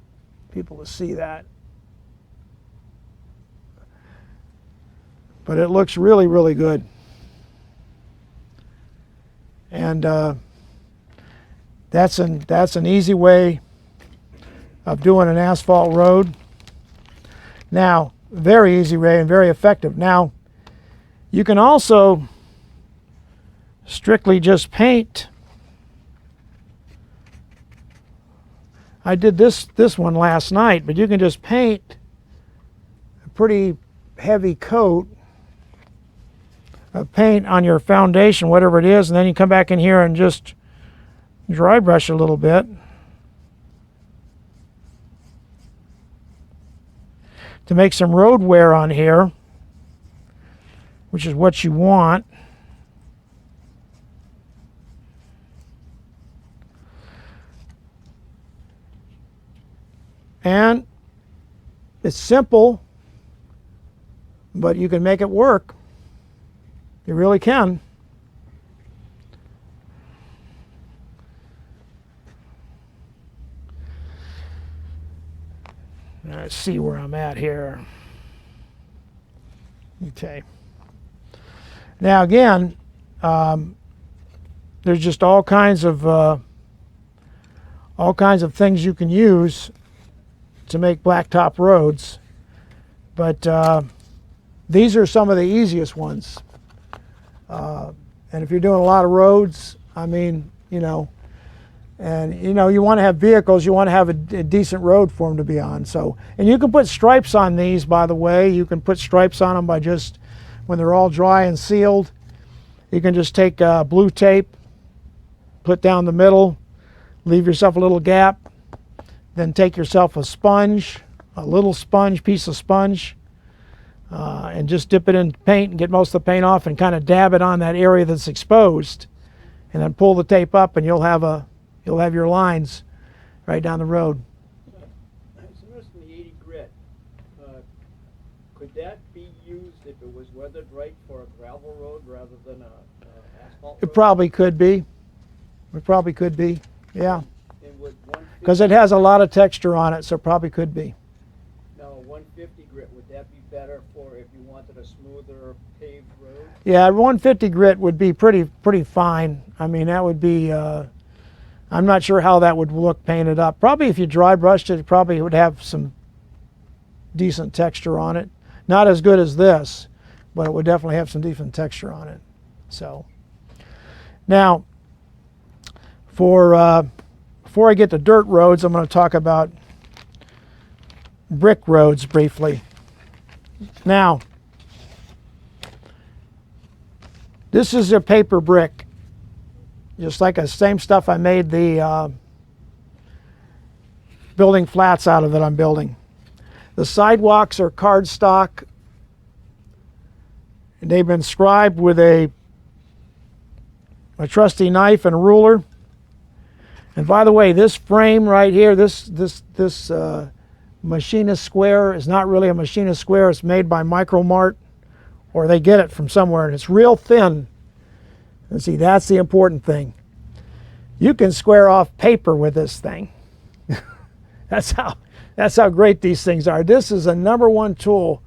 people to see that. But it looks really, really good. And that's an easy way of doing an asphalt road. Now, very easy way and very effective. Now, you can also strictly just paint. I did this one last night, but you can just paint a pretty heavy coat of paint on your foundation, whatever it is, and then you come back in here and just dry brush a little bit. To make some road wear on here, which is what you want. And it's simple, but you can make it work. You really can. Let's see where I'm at here. Okay. Now again, there's just all kinds of things you can use to make blacktop roads, but these are some of the easiest ones. And if you're doing a lot of roads, I mean, you know, and you know, you want to have vehicles, you want to have a decent road for them to be on. So, and you can put stripes on these, by the way. You can put stripes on them by just, when they're all dry and sealed, you can just take blue tape, put down the middle, leave yourself a little gap, then take yourself a sponge, a little sponge, piece of sponge, and just dip it in paint and get most of the paint off and kind of dab it on that area that's exposed, and then pull the tape up and you'll have your lines right down the road. It's interesting, the 80 grit. Could that be used if it was weathered right for a gravel road rather than a asphalt road? It probably could be. It probably could be. Yeah. And would 150 Because it has a lot of texture on it, so it probably could be. Now, a 150 grit, would that be better for if you wanted a smoother paved road? Yeah, 150 grit would be pretty fine. I mean, that would be. I'm not sure how that would look painted up. Probably if you dry brushed it, it probably would have some decent texture on it. Not as good as this, but it would definitely have some decent texture on it. So now, before I get to dirt roads, I'm going to talk about brick roads briefly. Now, this is a paper brick, just like the same stuff I made the building flats out of that I'm building. The sidewalks are cardstock, and they've been scribed with a trusty knife and a ruler. And by the way, this frame right here, this machinist square is not really a machinist square. It's made by Micro Mart, or they get it from somewhere, and it's real thin. And see, that's the important thing. You can square off paper with this thing. That's how great these things are. This is a #1 tool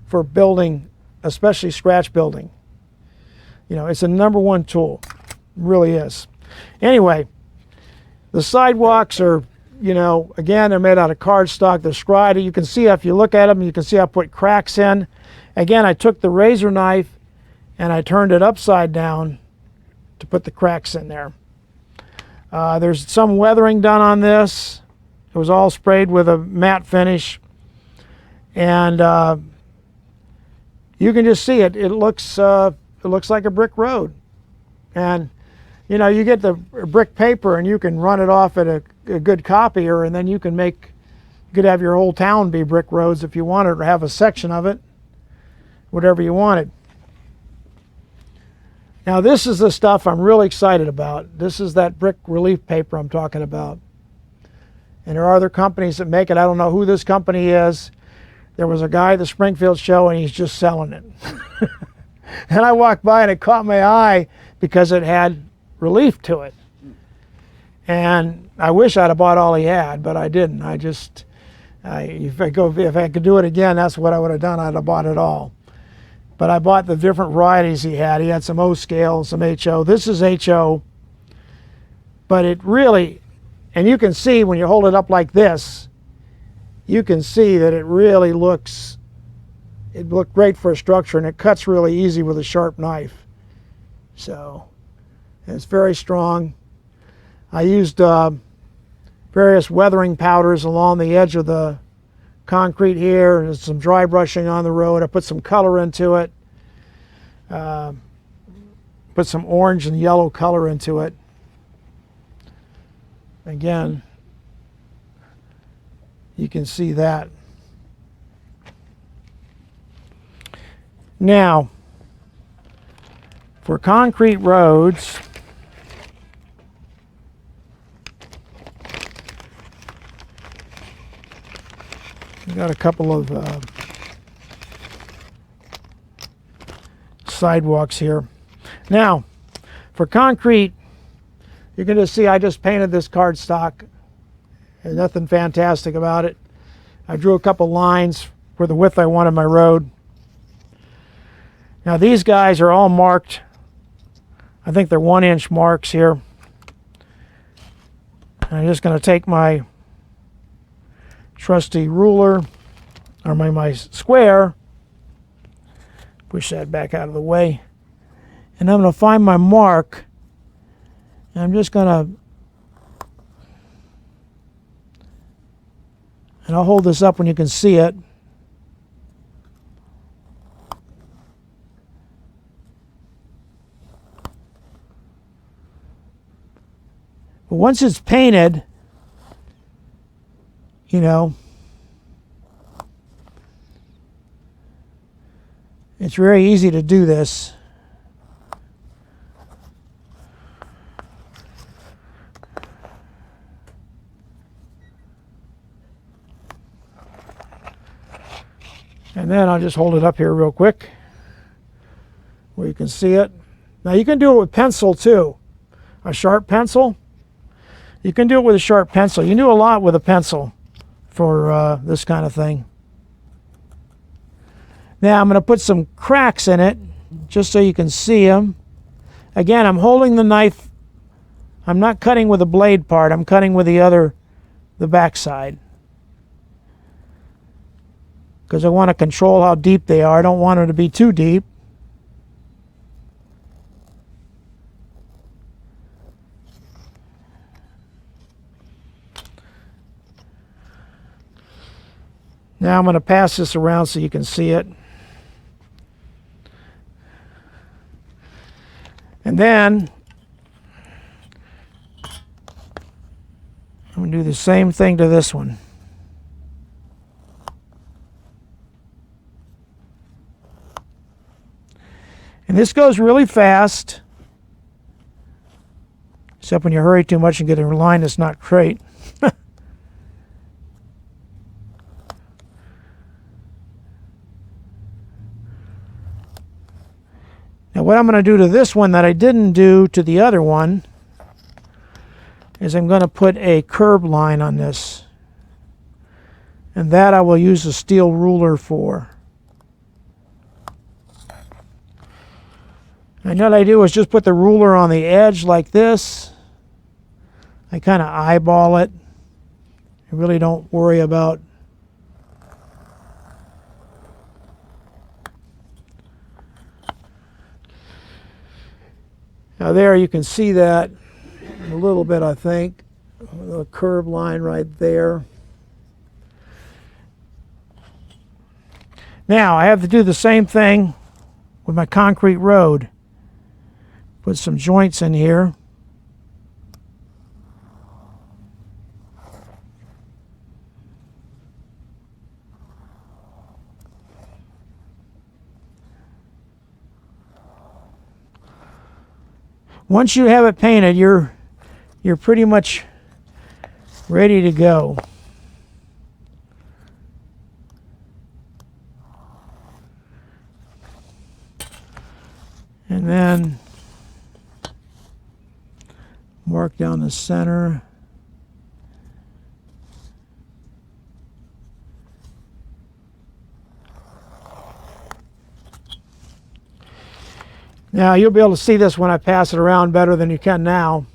for building, especially scratch building. You know, it's a #1 tool. It really is. Anyway, the sidewalks are, you know, again, they're made out of cardstock. They're scribed. You can see, if you look at them, you can see I put cracks in. Again, I took the razor knife and I turned it upside down to put the cracks in there. There's some weathering done on this. It was all sprayed with a matte finish. And you can just see it. It looks like a brick road. And you know, you get the brick paper and you can run it off at a good copier, and then you could have your whole town be brick roads if you wanted, or have a section of it. whatever you wanted. Now this is the stuff I'm really excited about. This is that brick relief paper I'm talking about. And there are other companies that make it. I don't know who this company is. There was a guy at the Springfield show and he's just selling it. And I walked by and it caught my eye because it had relief to it. And I wish I'd have bought all he had, but I didn't. If I could do it again, that's what I would have done. I'd have bought it all. But I bought the different varieties he had. He had some O scale and some HO. This is HO, but it really, and you can see when you hold it up like this, you can see that it really looks, it looked great for a structure, and it cuts really easy with a sharp knife. So it's very strong. I used various weathering powders along the edge of the concrete here, and some dry brushing on the road. I put some color into it, put some orange and yellow color into it. Again, you can see that. Now, for concrete roads, we got a couple of sidewalks here. Now, for concrete, you can just see I just painted this cardstock. There's nothing fantastic about it. I drew a couple lines for the width I wanted my road. Now these guys are all marked. I think they're 1-inch marks here. And I'm just going to take my trusty ruler, or my square, push that back out of the way, and I'm going to find my mark, and I'm just going to, and I'll hold this up when you can see it. But once it's painted, you know, it's very easy to do this. And then I'll just hold it up here real quick where you can see it. Now you can do it with pencil too. A sharp pencil. You can do it with a sharp pencil. You can do a lot with a pencil for this kind of thing. Now I'm going to put some cracks in it just so you can see them. Again, I'm holding the knife. I'm not cutting with the blade part. I'm cutting with the back side. Because I want to control how deep they are. I don't want them to be too deep. Now I'm going to pass this around so you can see it. And then I'm going to do the same thing to this one. And this goes really fast, except when you hurry too much and get a line that's not straight. Now what I'm going to do to this one that I didn't do to the other one is I'm going to put a curb line on this. And that I will use a steel ruler for. And what I do is just put the ruler on the edge like this. I kind of eyeball it. I really don't worry about now there you can see that a little bit, I think. The curb line right there. Now I have to do the same thing with my concrete road. Put some joints in here. once you have it painted, you're pretty much ready to go. And then mark down the center. Now you'll be able to see this when I pass it around better than you can now.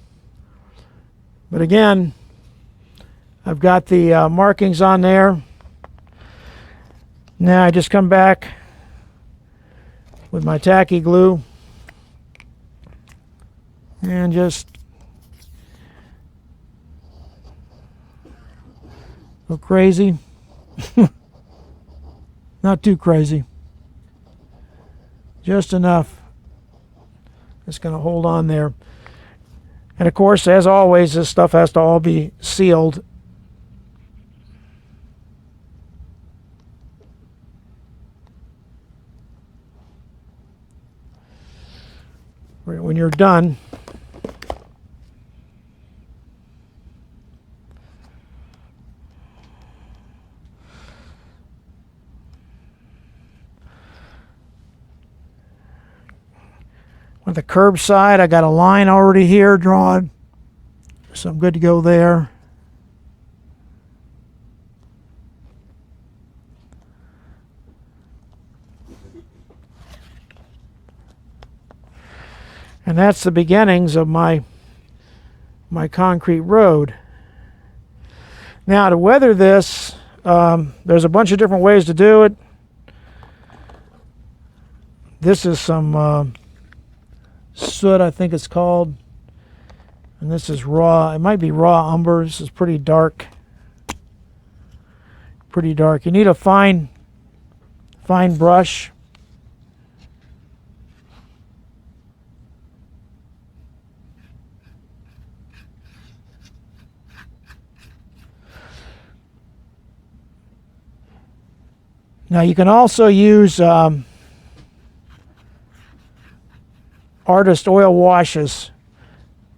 But again, I've got the markings on there. Now I just come back with my tacky glue and just go crazy. Not too crazy. Just enough. It's going to hold on there. And of course, as always, this stuff has to all be sealed. When you're done, on the curb side, I got a line already here drawn, so I'm good to go there. And that's the beginnings of my concrete road. Now to weather this, there's a bunch of different ways to do it. This is some soot, I think it's called, and this is raw. It might be raw umber. This is pretty dark. Pretty dark. You need a fine brush. Now you can also use artist oil washes.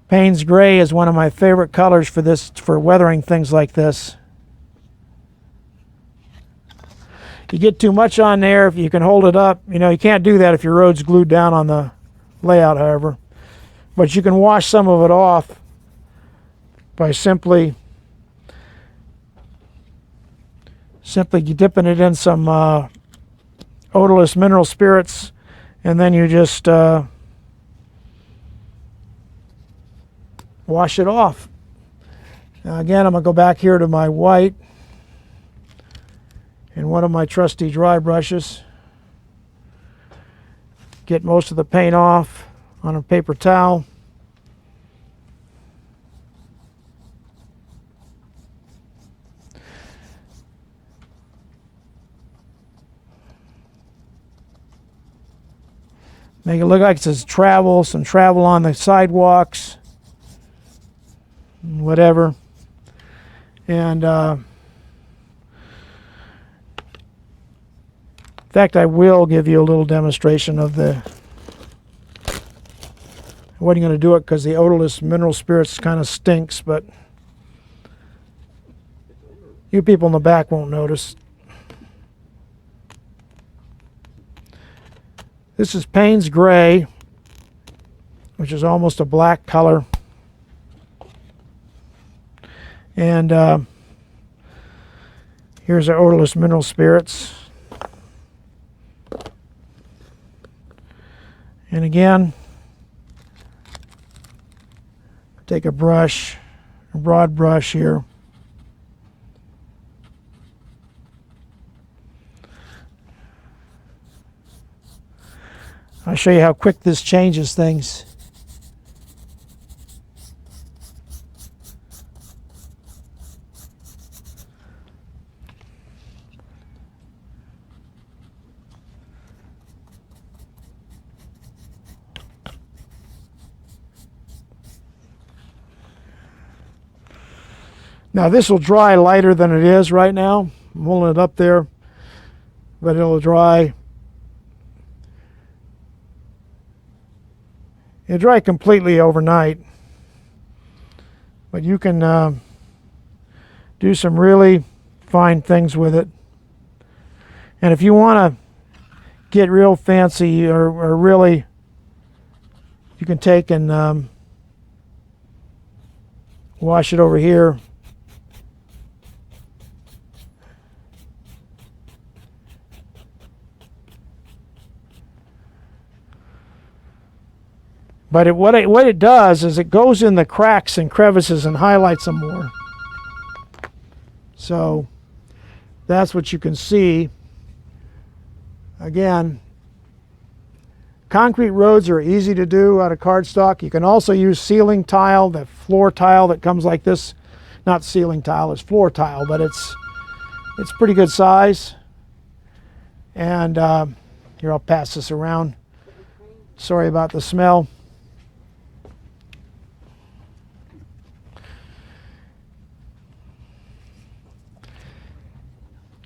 Payne's Gray is one of my favorite colors for this, for weathering things like this. You get too much on there, if you can hold it up. You know, you can't do that if your road's glued down on the layout, however. But you can wash some of it off by simply dipping it in some odorless mineral spirits, and then you just wash it off. Now again, I'm going to go back here to my white and one of my trusty dry brushes. Get most of the paint off on a paper towel. Make it look like it says travel, some travel on the sidewalks, whatever. And in fact, I will give you a little demonstration of the, I wasn't going to do it because the odorless mineral spirits kind of stinks, but you people in the back won't notice. This is Payne's Gray, which is almost a black color. And here's our odorless mineral spirits. And again, take a brush, a broad brush here. I'll show you how quick this changes things. Now this will dry lighter than it is right now. I'm holding it up there, but it'll dry It'll dry completely overnight, but you can do some really fine things with it. And if you want to get real fancy or really, you can take and wash it over here. But what it does is it goes in the cracks and crevices and highlights them more. So that's what you can see. Again, concrete roads are easy to do out of cardstock. You can also use ceiling tile, the floor tile that comes like this. Not ceiling tile, it's floor tile, but it's pretty good size. And here, I'll pass this around. Sorry about the smell.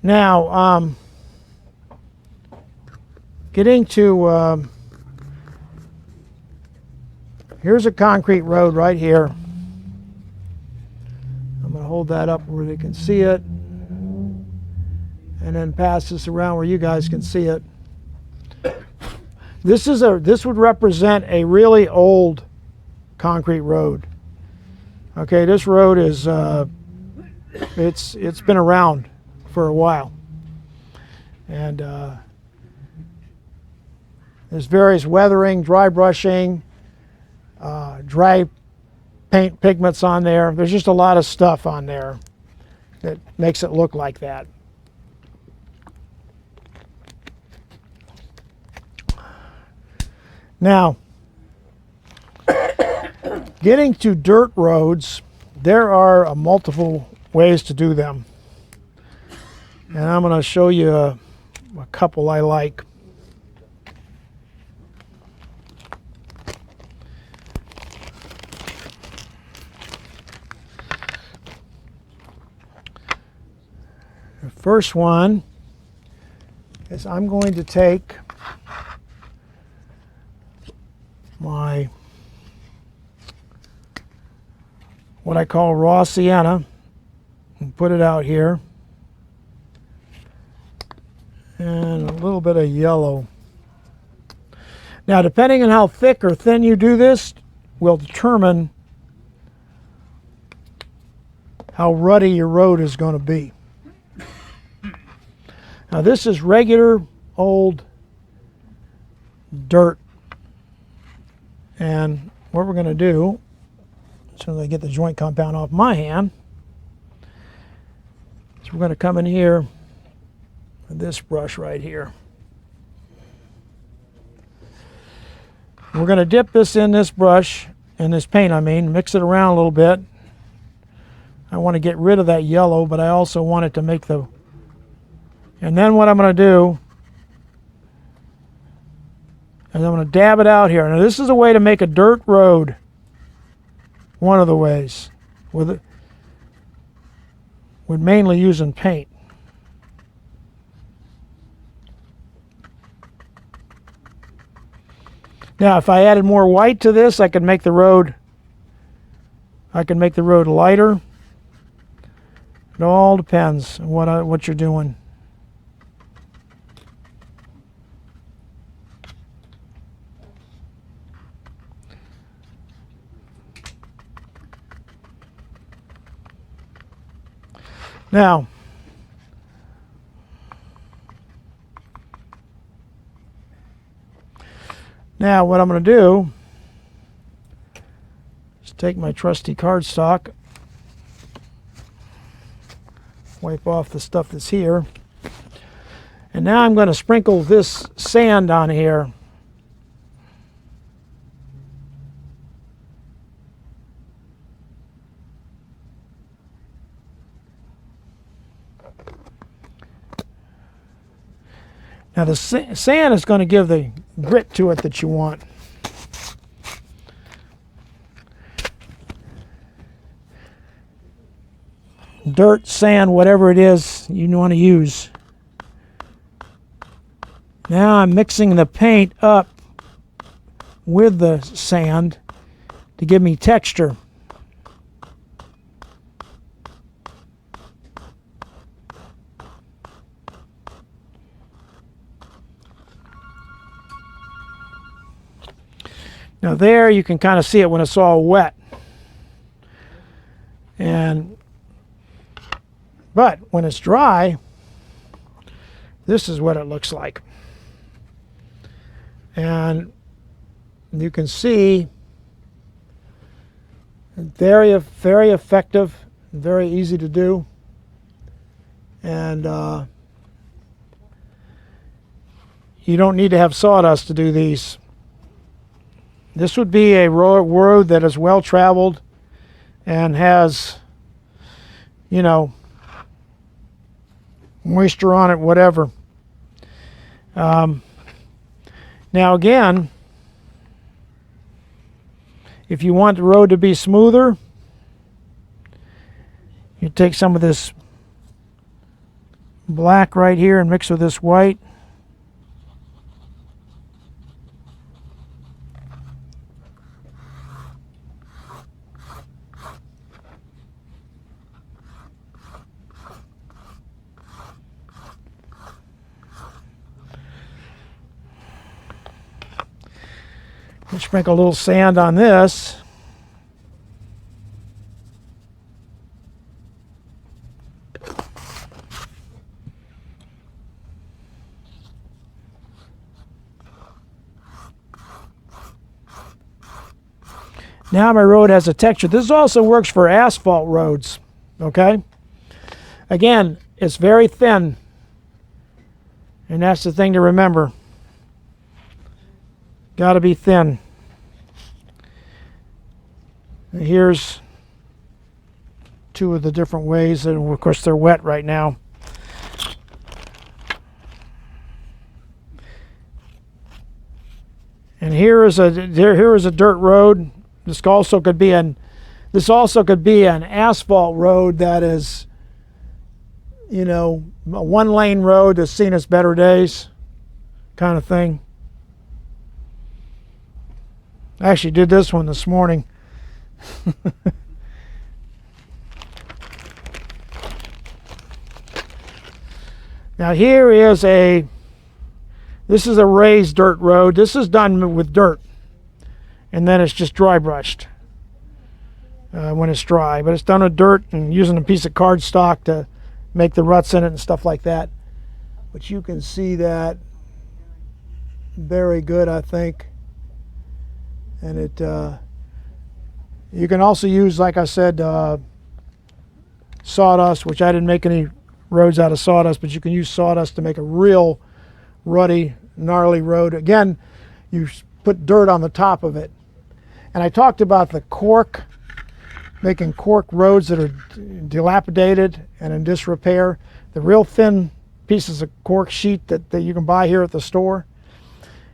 Now, getting to, here's a concrete road right here. I'm going to hold that up where they can see it, and then pass this around where you guys can see it. This would represent a really old concrete road. Okay, this road is it's been around for a while, and there's various weathering, dry brushing, dry paint pigments on there. There's just a lot of stuff on there that makes it look like that. Now, getting to dirt roads, there are multiple ways to do them. And I'm going to show you a couple I like. The first one is I'm going to take my what I call raw sienna and put it out here, and a little bit of yellow. Now, depending on how thick or thin you do this will determine how ruddy your road is going to be. Now, this is regular old dirt, and what we're going to do, as soon as I get the joint compound off my hand, is we're going to come in here with this brush right here. We're going to dip this in this brush, in this paint I mean, mix it around a little bit. I want to get rid of that yellow, but I also want it to make the... And then what I'm going to do is I'm going to dab it out here. Now, this is a way to make a dirt road. One of the ways. With mainly using paint. Now, if I added more white to this, I could make the road lighter. It all depends on what you're doing. Now, what I'm going to do is take my trusty cardstock, wipe off the stuff that's here, and now I'm going to sprinkle this sand on here. Now the sand is going to give the grit to it that you want. Dirt, sand, whatever it is you want to use. Now I'm mixing the paint up with the sand to give me texture. Now there you can kind of see it when it's all wet. But when it's dry, this is what it looks like. And you can see very effective, very easy to do. And you don't need to have sawdust to do these. This would be a road that is well traveled and has, you know, moisture on it, whatever. Now again, if you want the road to be smoother, you take some of this black right here and mix with this white. Sprinkle a little sand on this. Now my road has a texture. This also works for asphalt roads, okay? Again, it's very thin, and that's the thing to remember. Got to be thin. And here's two of the different ways, and of course they're wet right now. And here is a dirt road. This also could be an asphalt road that is, you know, a one-lane road that's seen its better days, kind of thing. I actually did this one this morning. Now this is a raised dirt road. This is done with dirt, and then it's just dry brushed when it's dry. But it's done with dirt and using a piece of cardstock to make the ruts in it and stuff like that. But you can see that very good, I think. And it, you can also use, like I said, sawdust, which I didn't make any roads out of sawdust, but you can use sawdust to make a real ruddy, gnarly road. Again, you put dirt on the top of it. And I talked about the cork, making cork roads that are dilapidated and in disrepair. The real thin pieces of cork sheet that you can buy here at the store.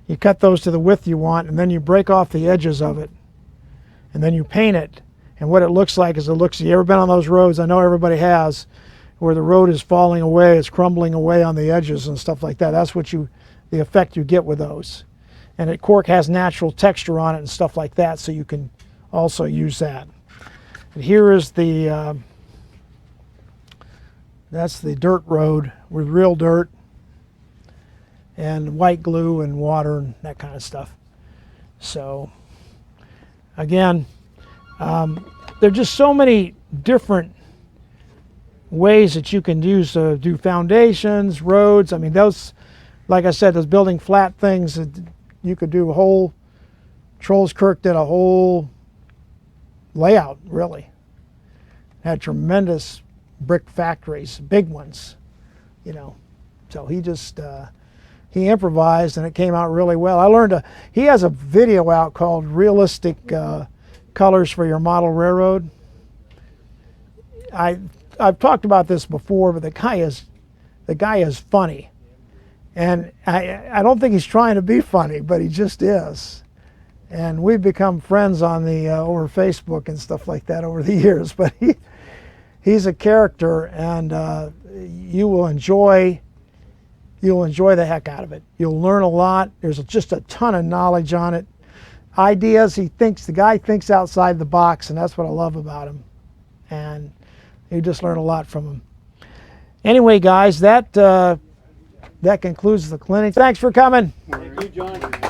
You cut those to the width you want, and then you break off the edges of it. And then you paint it. And what it looks like is you ever been on those roads? I know everybody has, where the road is falling away, it's crumbling away on the edges and stuff like that. That's the effect you get with those. And cork has natural texture on it and stuff like that, so you can also use that. And here is that's the dirt road with real dirt and white glue and water and that kind of stuff. So again, there are just so many different ways that you can use to do foundations, roads. I mean, those, like I said, those building flat things, you could do a whole, Trollskirk did a whole layout, really. Had tremendous brick factories, big ones, you know. So he just, he improvised and it came out really well. He has a video out called Realistic Colors for Your Model Railroad. I've talked about this before, but the guy is funny. And I don't think he's trying to be funny, but he just is. And we've become friends on the over Facebook and stuff like that over the years. But he's a character, and you'll enjoy the heck out of it. You'll learn a lot. There's just a ton of knowledge on it. ideas. The guy thinks outside the box, and that's what I love about him. And you just learn a lot from him. Anyway, guys, that concludes the clinic. Thanks for coming. Thank you, John.